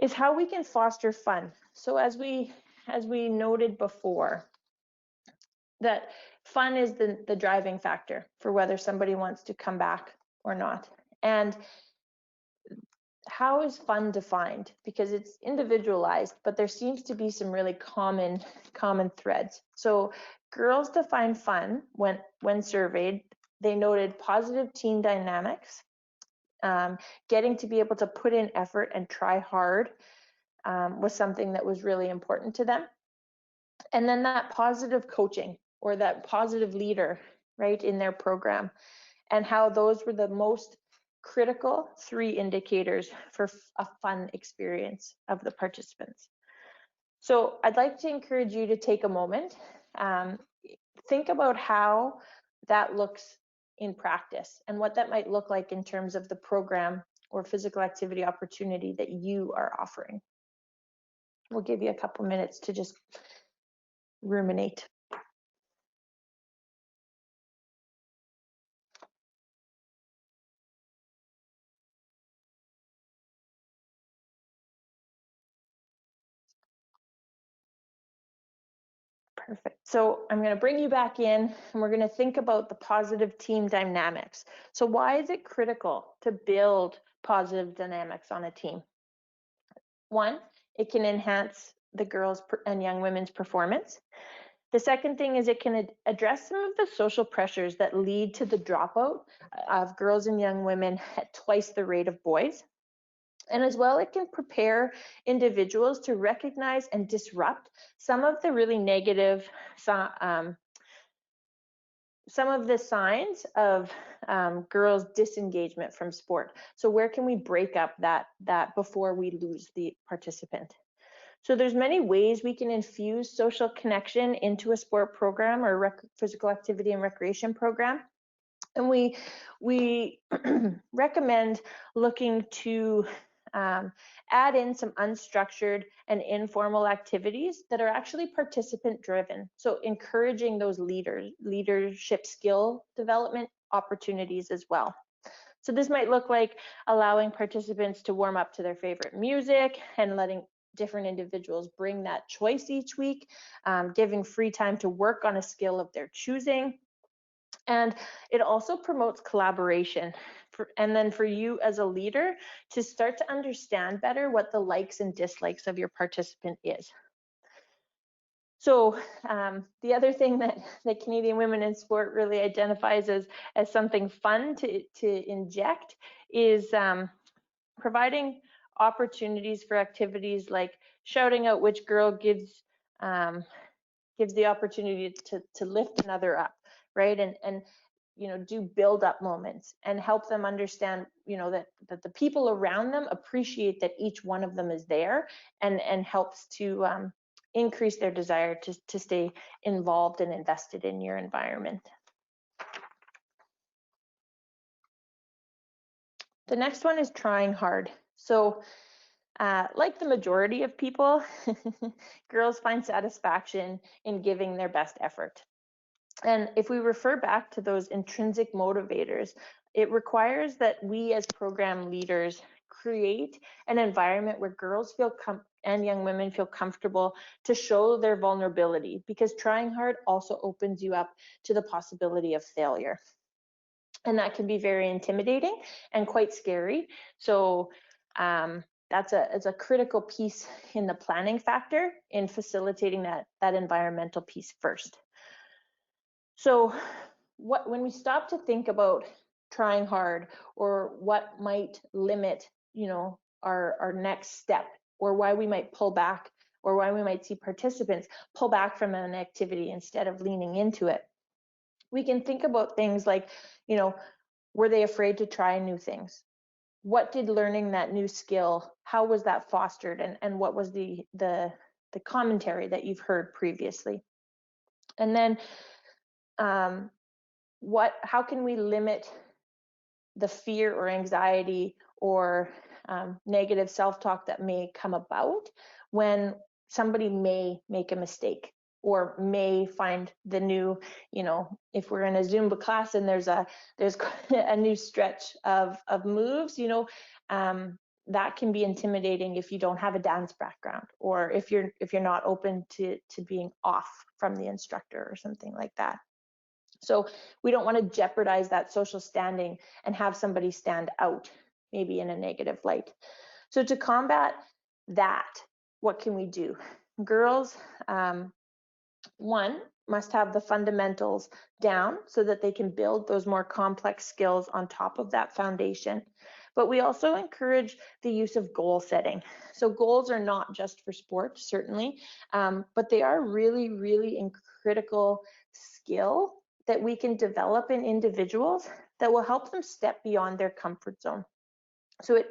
is how we can foster fun. So as we noted before, that fun is the driving factor for whether somebody wants to come back or not. And how is fun defined? Because it's individualized, but there seems to be some really common threads. So girls define fun when surveyed. They noted positive team dynamics, getting to be able to put in effort and try hard was something that was really important to them. And then that positive coaching or that positive leader, right, in their program, and how those were the most critical 3 indicators for a fun experience of the participants. So I'd like to encourage you to take a moment, think about how that looks in practice and what that might look like in terms of the program or physical activity opportunity that you are offering. We'll give you a couple minutes to just ruminate. Perfect. So I'm going to bring you back in and we're going to think about the positive team dynamics. So why is it critical to build positive dynamics on a team? 1, it can enhance the girls' and young women's performance. The second thing is it can address some of the social pressures that lead to the dropout of girls and young women at twice the rate of boys. And as well, it can prepare individuals to recognize and disrupt some of the really negative, some of the signs of girls' disengagement from sport. So where can we break up that before we lose the participant? So there's many ways we can infuse social connection into a sport program or physical activity and recreation program. And we recommend looking to add in some unstructured and informal activities that are actually participant driven. So encouraging those leadership skill development opportunities as well. So this might look like allowing participants to warm up to their favorite music and letting different individuals bring that choice each week, giving free time to work on a skill of their choosing. And it also promotes collaboration. And then for you as a leader to start to understand better what the likes and dislikes of your participant is. So the other thing that Canadian Women in Sport really identifies as something fun to inject is providing opportunities for activities like shouting out which girl gives the opportunity to lift another up, right? And you know, do build up moments and help them understand, you know, that the people around them appreciate that each one of them is there, and helps to increase their desire to stay involved and invested in your environment. The next one is trying hard. So Like the majority of people, girls find satisfaction in giving their best effort. And if we refer back to those intrinsic motivators, it requires that we as program leaders create an environment where girls feel and young women feel comfortable to show their vulnerability, because trying hard also opens you up to the possibility of failure. And that can be very intimidating and quite scary. So it's a critical piece in the planning factor in facilitating that environmental piece first. So when we stop to think about trying hard, or what might limit, our next step, or why we might pull back, or why we might see participants pull back from an activity instead of leaning into it, we can think about things like, were they afraid to try new things? What did learning that new skill, how was that fostered, and what was the commentary that you've heard previously? And then how can we limit the fear or anxiety or negative self-talk that may come about when somebody may make a mistake, or may find the new, if we're in a Zumba class and there's a new stretch of moves, that can be intimidating if you don't have a dance background, or if you're not open to being off from the instructor or something like that. So we don't want to jeopardize that social standing and have somebody stand out, maybe in a negative light. So to combat that, what can we do? Girls, one, must have the fundamentals down so that they can build those more complex skills on top of that foundation. But we also encourage the use of goal setting. So goals are not just for sport, certainly, but they are really, really a critical skill that we can develop in individuals that will help them step beyond their comfort zone. So it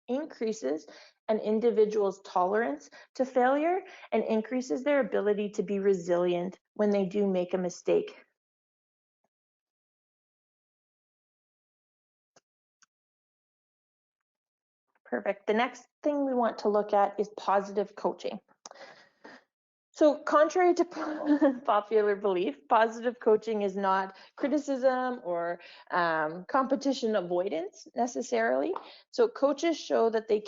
increases an individual's tolerance to failure and increases their ability to be resilient when they do make a mistake. Perfect. The next thing we want to look at is positive coaching. So contrary to popular belief, positive coaching is not criticism or competition avoidance necessarily. So coaches show that they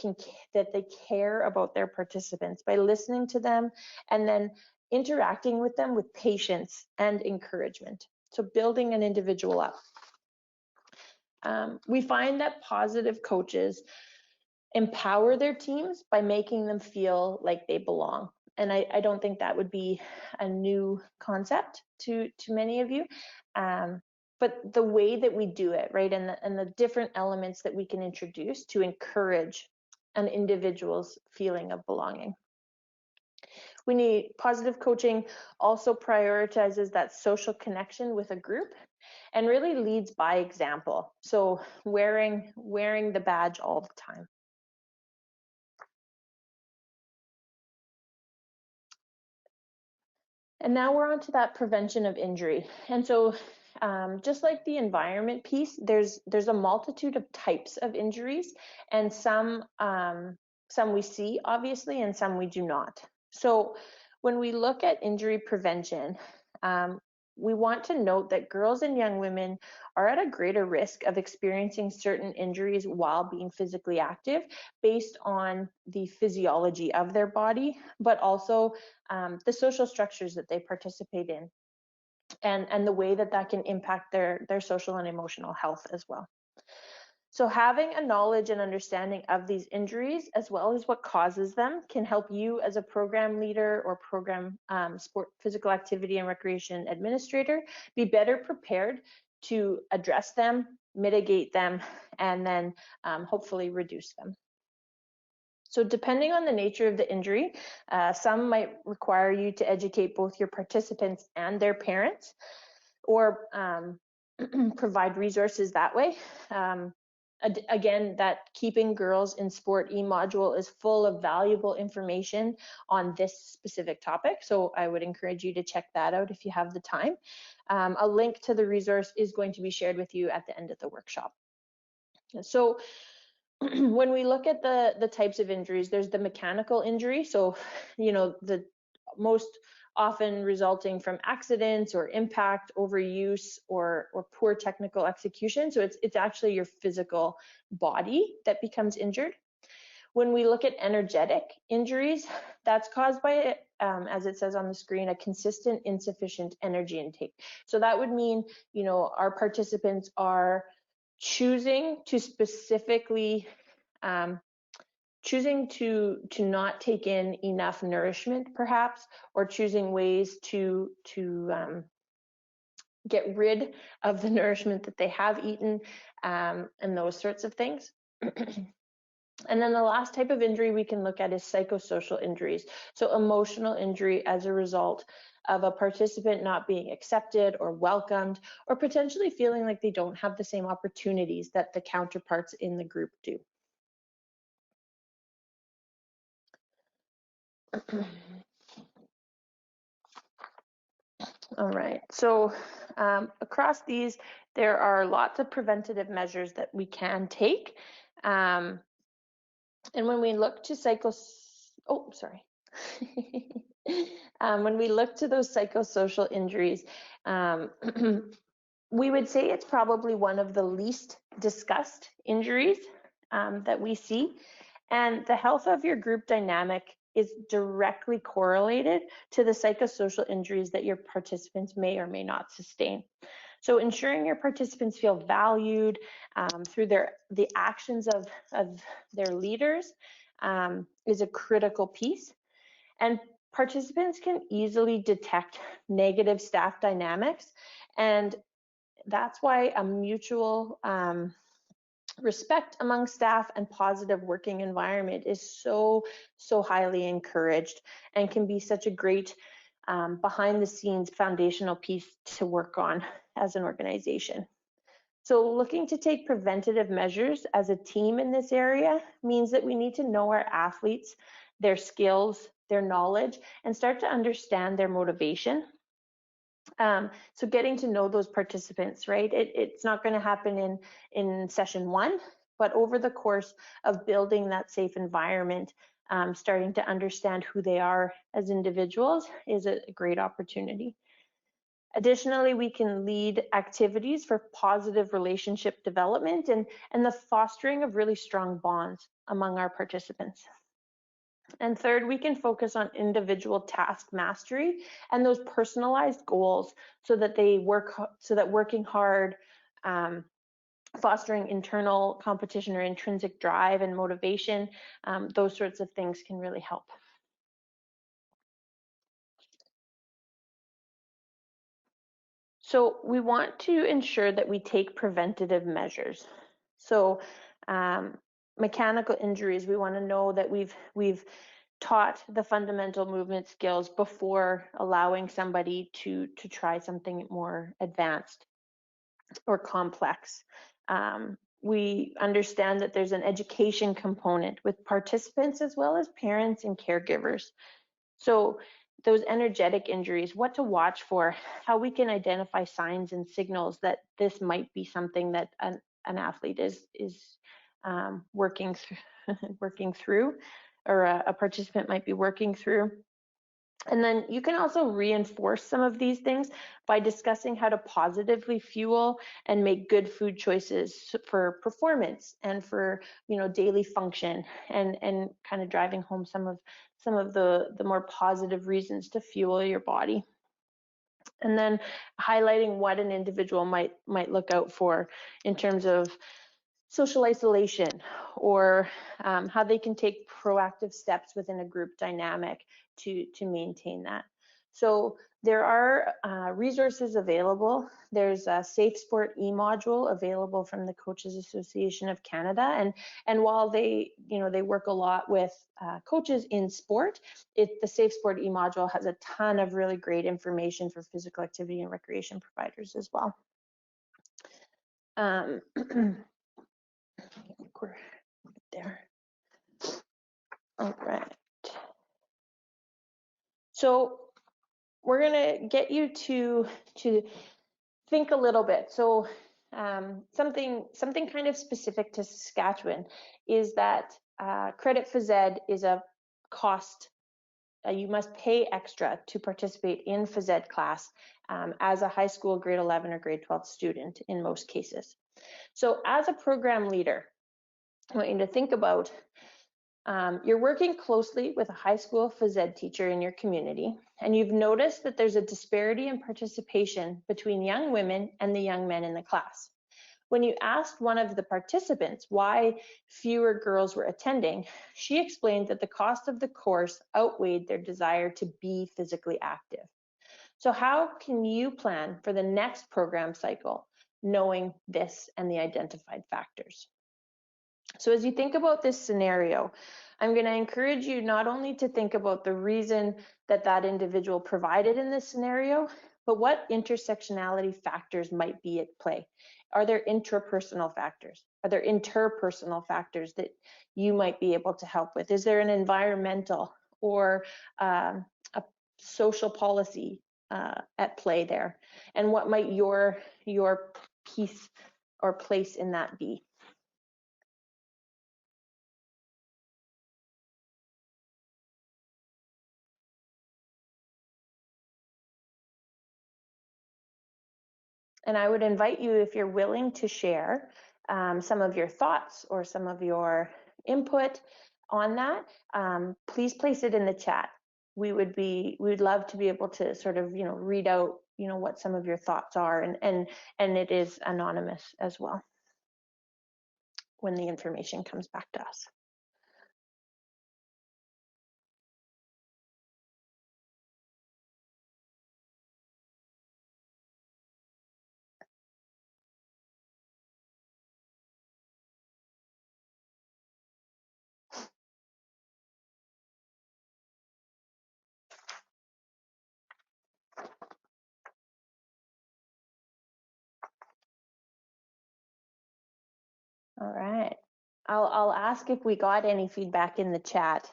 care about their participants by listening to them and then interacting with them with patience and encouragement. So building an individual up. We find that positive coaches empower their teams by making them feel like they belong. And I don't think that would be a new concept to many of you. But the way that we do it, right, and the different elements that we can introduce to encourage an individual's feeling of belonging. We need positive coaching also prioritizes that social connection with a group and really leads by example. So wearing the badge all the time. And now we're on to that prevention of injury. And so just like the environment piece, there's a multitude of types of injuries, and some we see obviously and some we do not. So when we look at injury prevention, we want to note that girls and young women are at a greater risk of experiencing certain injuries while being physically active based on the physiology of their body, but also the social structures that they participate in, and the way that can impact their social and emotional health as well. So having a knowledge and understanding of these injuries, as well as what causes them, can help you as a program leader or program sport, physical activity and recreation administrator be better prepared to address them, mitigate them, and then hopefully reduce them. So depending on the nature of the injury, some might require you to educate both your participants and their parents, or provide resources that way. Again, that Keeping Girls in Sport e-module is full of valuable information on this specific topic. So I would encourage you to check that out if you have the time. A link to the resource is going to be shared with you at the end of the workshop. So when we look at the types of injuries, there's the mechanical injury. So, the most often resulting from accidents or impact, overuse, or poor technical execution. So it's actually your physical body that becomes injured. When we look at energetic injuries, that's caused by, as it says on the screen, a consistent insufficient energy intake. So that would mean, our participants are choosing to specifically choosing to not take in enough nourishment, perhaps, or choosing ways to get rid of the nourishment that they have eaten, and those sorts of things. And then the last type of injury we can look at is psychosocial injuries. So emotional injury as a result of a participant not being accepted or welcomed, or potentially feeling like they don't have the same opportunities that the counterparts in the group do. All right, so across these, there are lots of preventative measures that we can take. And when we look to when we look to those psychosocial injuries, we would say it's probably one of the least discussed injuries that we see. And the health of your group dynamic is directly correlated to the psychosocial injuries that your participants may or may not sustain. So ensuring your participants feel valued through the actions of their leaders is a critical piece. And participants can easily detect negative staff dynamics, and that's why a mutual respect among staff and positive working environment is so highly encouraged, and can be such a great behind the scenes foundational piece to work on as an organization. So looking to take preventative measures as a team in this area means that we need to know our athletes, their skills, their knowledge, and start to understand their motivation. So getting to know those participants, right? It's not going to happen in session one, but over the course of building that safe environment, starting to understand who they are as individuals is a great opportunity. Additionally, we can lead activities for positive relationship development and the fostering of really strong bonds among our participants. And third, we can focus on individual task mastery and those personalized goals so that working hard, fostering internal competition or intrinsic drive and motivation, those sorts of things can really help. So we want to ensure that we take preventative measures. So mechanical injuries, we want to know that we've taught the fundamental movement skills before allowing somebody to try something more advanced or complex. We understand that there's an education component with participants as well as parents and caregivers. So those energetic injuries, what to watch for, how we can identify signs and signals that this might be something that an athlete is working through, or a participant might be working through. And then you can also reinforce some of these things by discussing how to positively fuel and make good food choices for performance and for daily function, and kind of driving home some of the more positive reasons to fuel your body. And then highlighting what an individual might look out for in terms of social isolation, or how they can take proactive steps within a group dynamic to maintain that. So there are resources available. There's a Safe Sport e-module available from the Coaches Association of Canada, and while they work a lot with coaches in sport, the Safe Sport e-module has a ton of really great information for physical activity and recreation providers as well. I think we're there. All right. So we're gonna get you to think a little bit. So something kind of specific to Saskatchewan is that credit phys ed is a cost. You must pay extra to participate in phys ed class as a high school grade 11 or grade 12 student in most cases. So as a program leader, I want you to think about you're working closely with a high school phys ed teacher in your community, and you've noticed that there's a disparity in participation between young women and the young men in the class. When you asked one of the participants why fewer girls were attending, she explained that the cost of the course outweighed their desire to be physically active. So how can you plan for the next program cycle, knowing this and the identified factors? So as you think about this scenario, I'm going to encourage you not only to think about the reason that that individual provided in this scenario, but what intersectionality factors might be at play. Are there intrapersonal factors? Are there interpersonal factors that you might be able to help with? Is there an environmental or a social policy at play there? And what might your piece or place in that be? And I would invite you, if you're willing to share some of your thoughts or some of your input on that, please place it in the chat. We'd love to be able to sort of, read out, what some of your thoughts are, and it is anonymous as well when the information comes back to us. All right. I'll ask if we got any feedback in the chat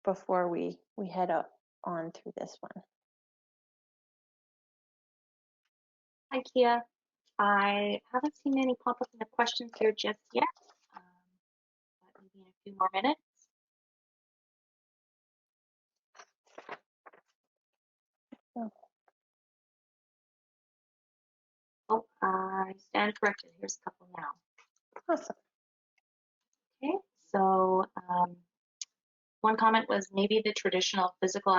before we head up on through this one. Hi, Kia. I haven't seen any pop up in the questions here just yet, but maybe in a few more minutes. Oh, I stand corrected. Here's a couple now. Awesome. Okay, so one comment was maybe the traditional physical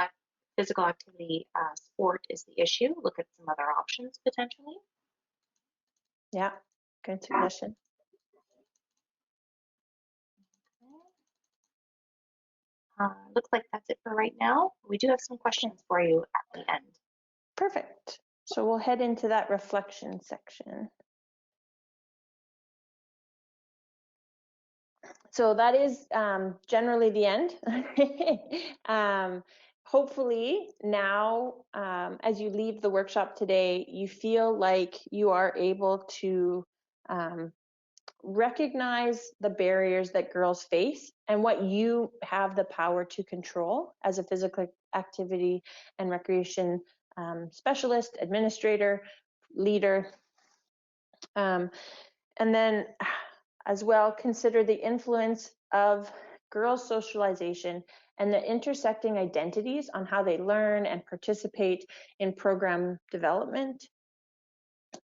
activity sport is the issue. Look at some other options potentially. Yeah, good suggestion. Looks like that's it for right now. We do have some questions for you at the end. Perfect. So we'll head into that reflection section. So that is generally the end. Hopefully now, as you leave the workshop today, you feel like you are able to recognize the barriers that girls face and what you have the power to control as a physical activity and recreation specialist, administrator, leader. And then as well, consider the influence of girls' socialization and the intersecting identities on how they learn and participate in program development.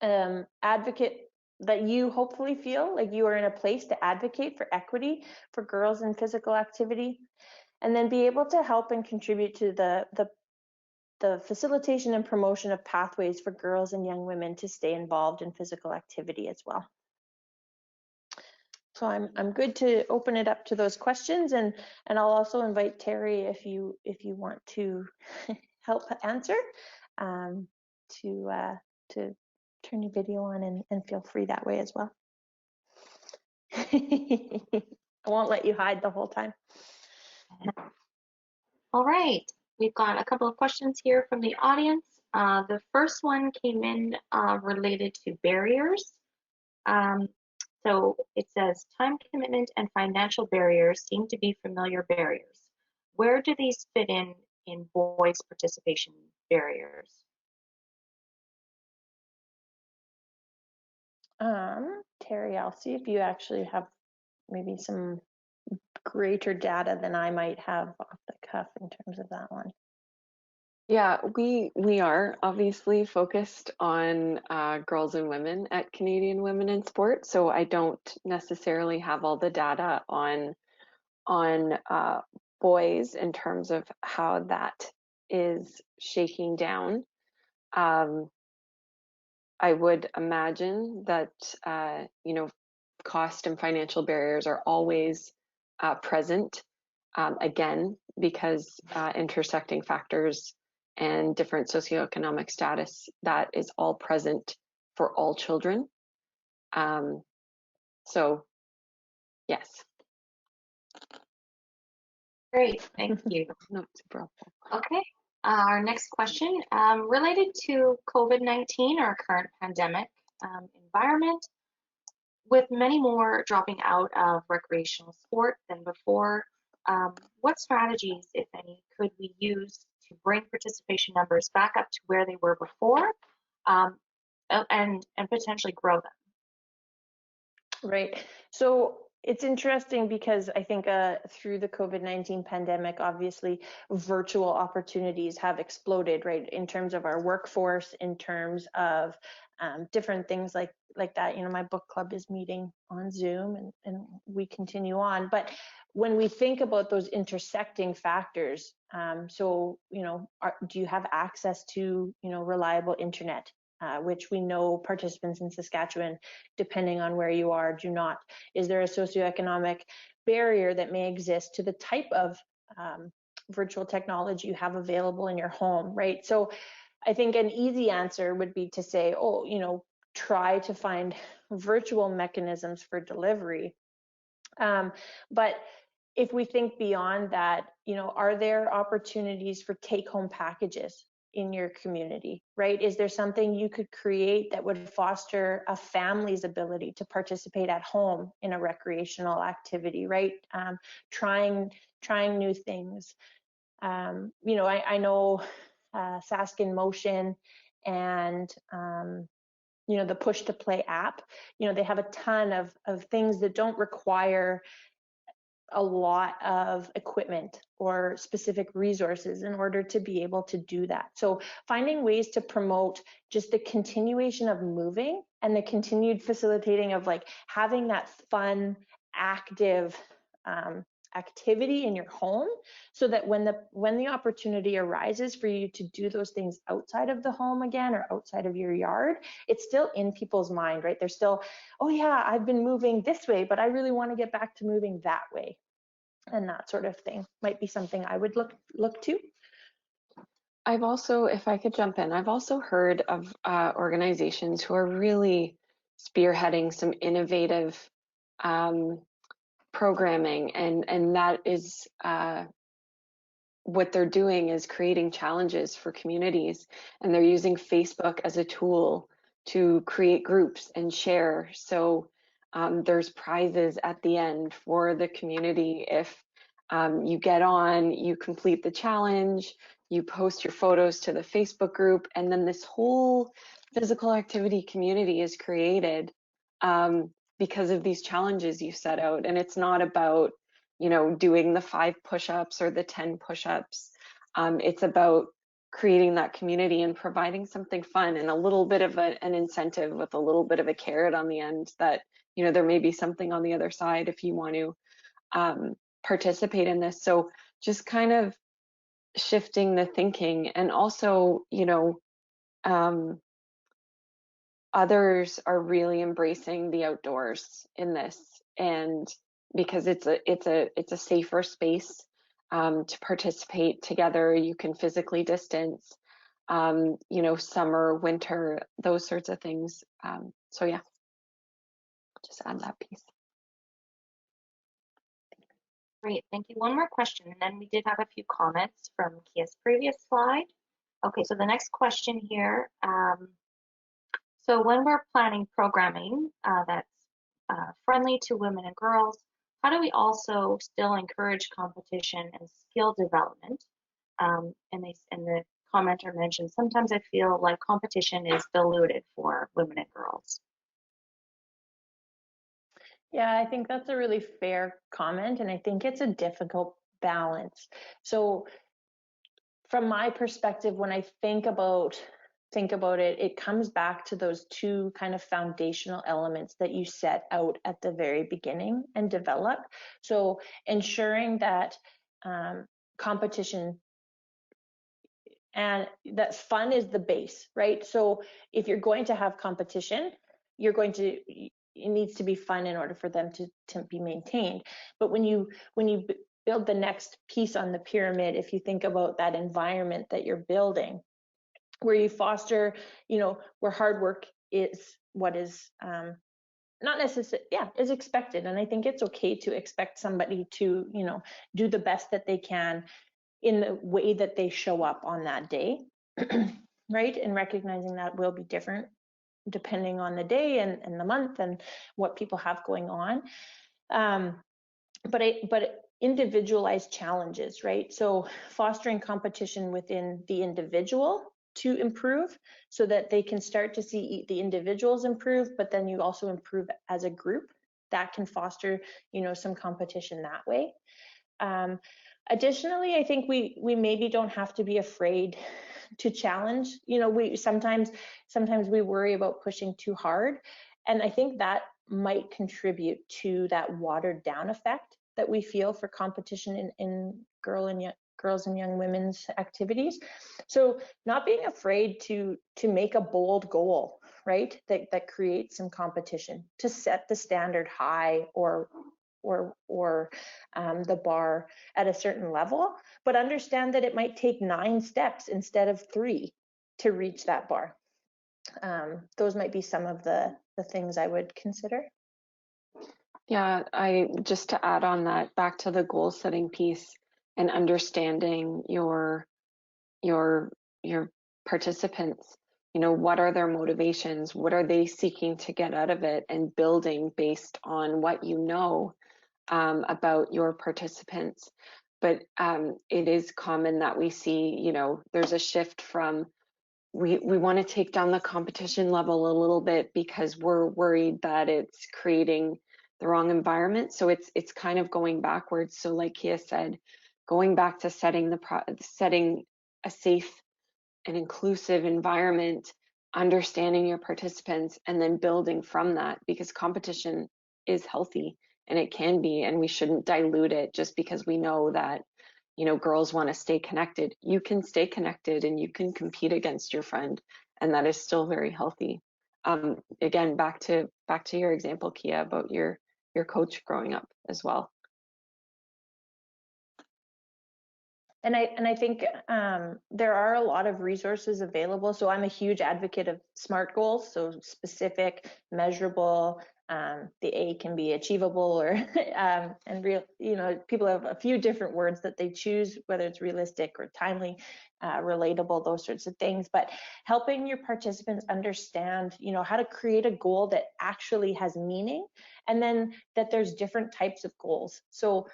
Advocate that you hopefully feel like you are in a place to advocate for equity for girls in physical activity, and then be able to help and contribute to the facilitation and promotion of pathways for girls and young women to stay involved in physical activity as well. So I'm good to open it up to those questions, and I'll also invite Terry, if you want to help answer, to turn your video on and feel free that way as well. I won't let you hide the whole time. All right, we've got a couple of questions here from the audience. The first one came in related to barriers. So it says, time commitment and financial barriers seem to be familiar barriers. Where do these fit in boys' participation barriers? Terry, I'll see if you actually have maybe some greater data than I might have off the cuff in terms of that one. Yeah, we are obviously focused on girls and women at Canadian Women in Sport, so I don't necessarily have all the data on boys in terms of how that is shaking down. I would imagine that cost and financial barriers are always present. Again, because intersecting factors and different socioeconomic status, that is all present for all children. So, yes. Great, thank you. No, super helpful. Okay, our next question related to COVID-19 or current pandemic environment. With many more dropping out of recreational sport than before, what strategies, if any, could we use to bring participation numbers back up to where they were before, and potentially grow them? Right. So it's interesting because I think through the COVID-19 pandemic, obviously virtual opportunities have exploded, right? In terms of our workforce, in terms of different things like that. You know, my book club is meeting on Zoom, and we continue on. But when we think about those intersecting factors, so do you have access to reliable internet? Which we know participants in Saskatchewan, depending on where you are, do not. Is there a socioeconomic barrier that may exist to the type of virtual technology you have available in your home, right? So I think an easy answer would be to say, try to find virtual mechanisms for delivery. But if we think beyond that, are there opportunities for take-home packages in your community, right? Is there something you could create that would foster a family's ability to participate at home in a recreational activity, right? Trying new things. I know Sask in Motion and the Push to Play app. They have a ton of things that don't require a lot of equipment or specific resources in order to be able to do that. So finding ways to promote just the continuation of moving and the continued facilitating of having that fun, active activity in your home, so that when the opportunity arises for you to do those things outside of the home again or outside of your yard, it's still in people's mind, right? They're still, oh yeah, I've been moving this way, but I really want to get back to moving that way. And that sort of thing might be something I would look to. I've also, if I could jump in, I've also heard of organizations who are really spearheading some innovative programming, and that is what they're doing is creating challenges for communities, and they're using Facebook as a tool to create groups and share. So there's prizes at the end for the community if you get on, you complete the challenge, you post your photos to the Facebook group, and then this whole physical activity community is created because of these challenges you set out. And it's not about doing the 5 push-ups or the 10 push-ups. It's about creating that community and providing something fun and a little bit of an incentive with a little bit of a carrot on the end that, there may be something on the other side if you want to participate in this. So just kind of shifting the thinking, and also, others are really embracing the outdoors in this, and because it's a safer space to participate together. You can physically distance, summer, winter, those sorts of things. So yeah, just add that piece. Great, thank you. One more question, and then we did have a few comments from Kia's previous slide. Okay, so the next question here. So when we're planning programming that's friendly to women and girls, how do we also still encourage competition and skill development? And the commenter mentioned, sometimes I feel like competition is diluted for women and girls. Yeah, I think that's a really fair comment, and I think it's a difficult balance. So from my perspective, when I think about it, it comes back to those two kind of foundational elements that you set out at the very beginning and develop. So ensuring that competition and that fun is the base, right? So if you're going to have competition, it needs to be fun in order for them to be maintained. But when you build the next piece on the pyramid, if you think about that environment that you're building, where you foster, where hard work is what is not necessarily, is expected. And I think it's okay to expect somebody to, do the best that they can in the way that they show up on that day, right? And recognizing that will be different depending on the day and the month and what people have going on. But individualized challenges, right? So fostering competition within the individual to improve so that they can start to see the individuals improve, but then you also improve as a group. That can foster, some competition that way. Additionally, I think we maybe don't have to be afraid to challenge. We sometimes we worry about pushing too hard, and I think that might contribute to that watered down effect that we feel for competition in girls and young women's activities. So not being afraid to make a bold goal, right? That creates some competition, to set the standard high or the bar at a certain level, but understand that it might take 9 steps instead of 3 to reach that bar. Those might be some of the things I would consider. Yeah, I just to add on that, back to the goal setting piece and understanding your participants, what are their motivations, what are they seeking to get out of it, and building based on what about your participants. But it is common that we see, there's a shift from we want to take down the competition level a little bit because we're worried that it's creating the wrong environment. So it's kind of going backwards. So like Kia said, going back to setting a safe and inclusive environment, understanding your participants, and then building from that, because competition is healthy and it can be, and we shouldn't dilute it just because we know that girls want to stay connected. You can stay connected and you can compete against your friend, and that is still very healthy. Again, back to your example, Kia, about your coach growing up as well. And I think there are a lot of resources available. So I'm a huge advocate of SMART goals, so specific, measurable. The A can be achievable, or and real. People have a few different words that they choose, whether it's realistic or timely, relatable, those sorts of things. But helping your participants understand, how to create a goal that actually has meaning, and then that there's different types of goals. So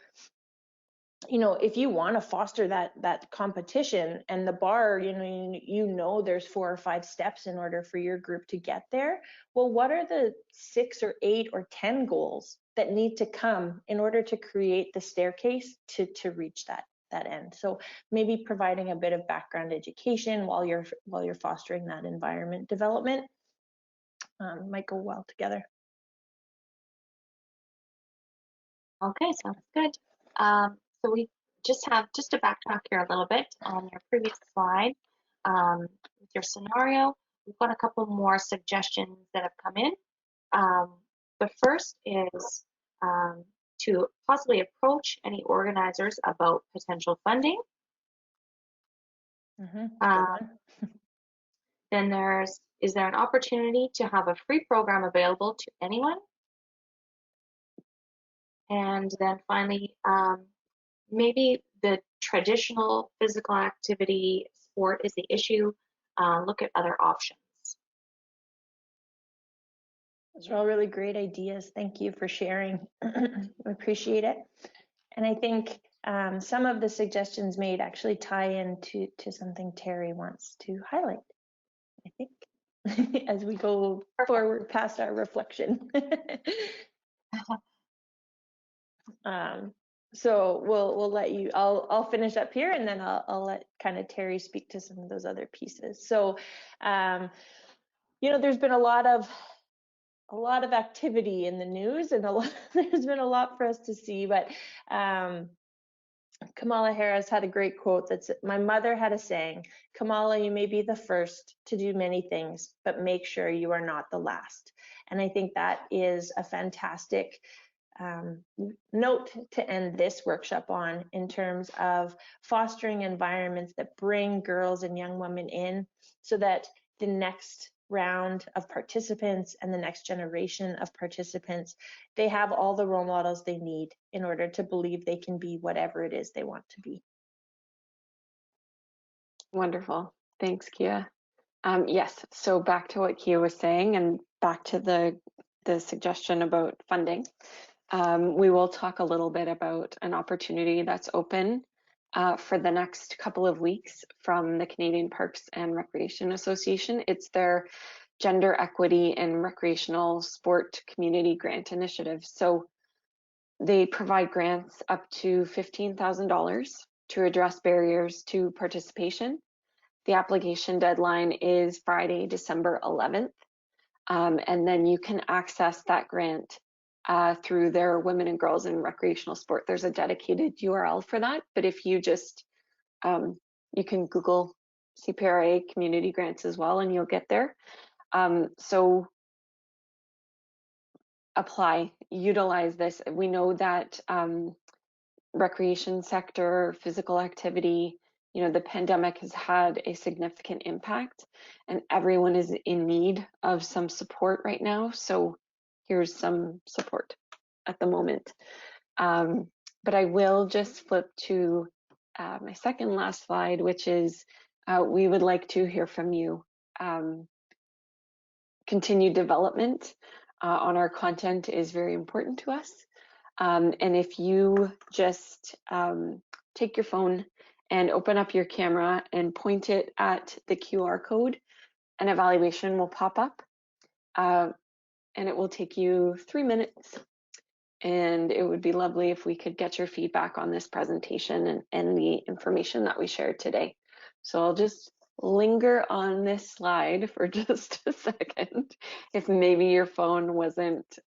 if you want to foster that competition and the bar, there's 4 or 5 steps in order for your group to get there. Well, what are the 6 or 8 or 10 goals that need to come in order to create the staircase to reach that end? So maybe providing a bit of background education while you're fostering that environment development might go well together. Okay, sounds good. So we just to backtrack here a little bit on your previous slide, with your scenario, we've got a couple more suggestions that have come in. The first is to possibly approach any organizers about potential funding. Then is there an opportunity to have a free program available to anyone? And then finally, maybe the traditional physical activity sport is the issue. Look at other options. Those are all really great ideas. Thank you for sharing. I appreciate it. And I think some of the suggestions made actually tie into something Terry wants to highlight, I think, as we go forward past our reflection. So we'll let you, I'll finish up here, and then I'll let kind of Terry speak to some of those other pieces. So, you know, there's been a lot of activity in the news, and there's been a lot for us to see, but Kamala Harris had a great quote that's, my mother had a saying, Kamala, you may be the first to do many things, but make sure you are not the last. And I think that is a fantastic note to end this workshop on, in terms of fostering environments that bring girls and young women in, so that the next round of participants and the next generation of participants, they have all the role models they need in order to believe they can be whatever it is they want to be. Wonderful. Thanks, Kia. Yes, so back to what Kia was saying, and back to the suggestion about funding. We will talk a little bit about an opportunity that's open for the next couple of weeks from the Canadian Parks and Recreation Association. It's their Gender Equity and Recreational Sport Community Grant Initiative. So they provide grants up to $15,000 to address barriers to participation. The application deadline is Friday, December 11th. And then you can access that grant through their Women and Girls in Recreational Sport. There's a dedicated URL for that, but if you just, you can Google CPRA community grants as well, and you'll get there. So apply, utilize this. We know that recreation sector, physical activity, you know, the pandemic has had a significant impact, and everyone is in need of some support right now. So here's some support at the moment. But I will just flip to my second last slide, which is we would like to hear from you. Continued development on our content is very important to us. And if you just take your phone and open up your camera and point it at the QR code, an evaluation will pop up, and it will take you 3 minutes. And it would be lovely if we could get your feedback on this presentation and the information that we shared today. So I'll just linger on this slide for just a second. If maybe your phone wasn't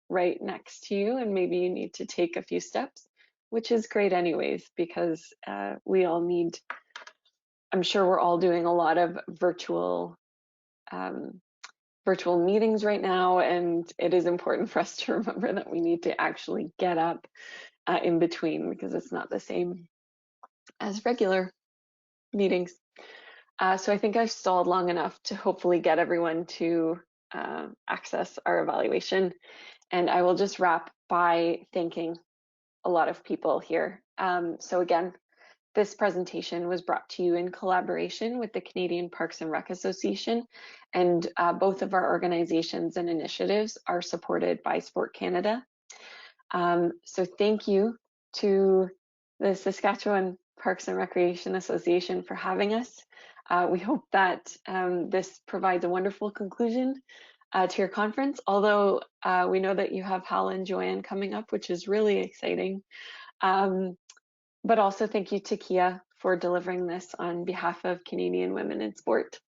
right next to you, and maybe you need to take a few steps, which is great anyways, because we all need, I'm sure we're all doing a lot of virtual meetings right now, and it is important for us to remember that we need to actually get up in between, because it's not the same as regular meetings. So I think I've stalled long enough to hopefully get everyone to access our evaluation. And I will just wrap by thanking a lot of people here. So again, this presentation was brought to you in collaboration with the Canadian Parks and Rec Association, and both of our organizations and initiatives are supported by Sport Canada. So thank you to the Saskatchewan Parks and Recreation Association for having us. We hope that this provides a wonderful conclusion to your conference, although we know that you have Hal and Joanne coming up, which is really exciting. But also thank you to Kia for delivering this on behalf of Canadian Women in Sport.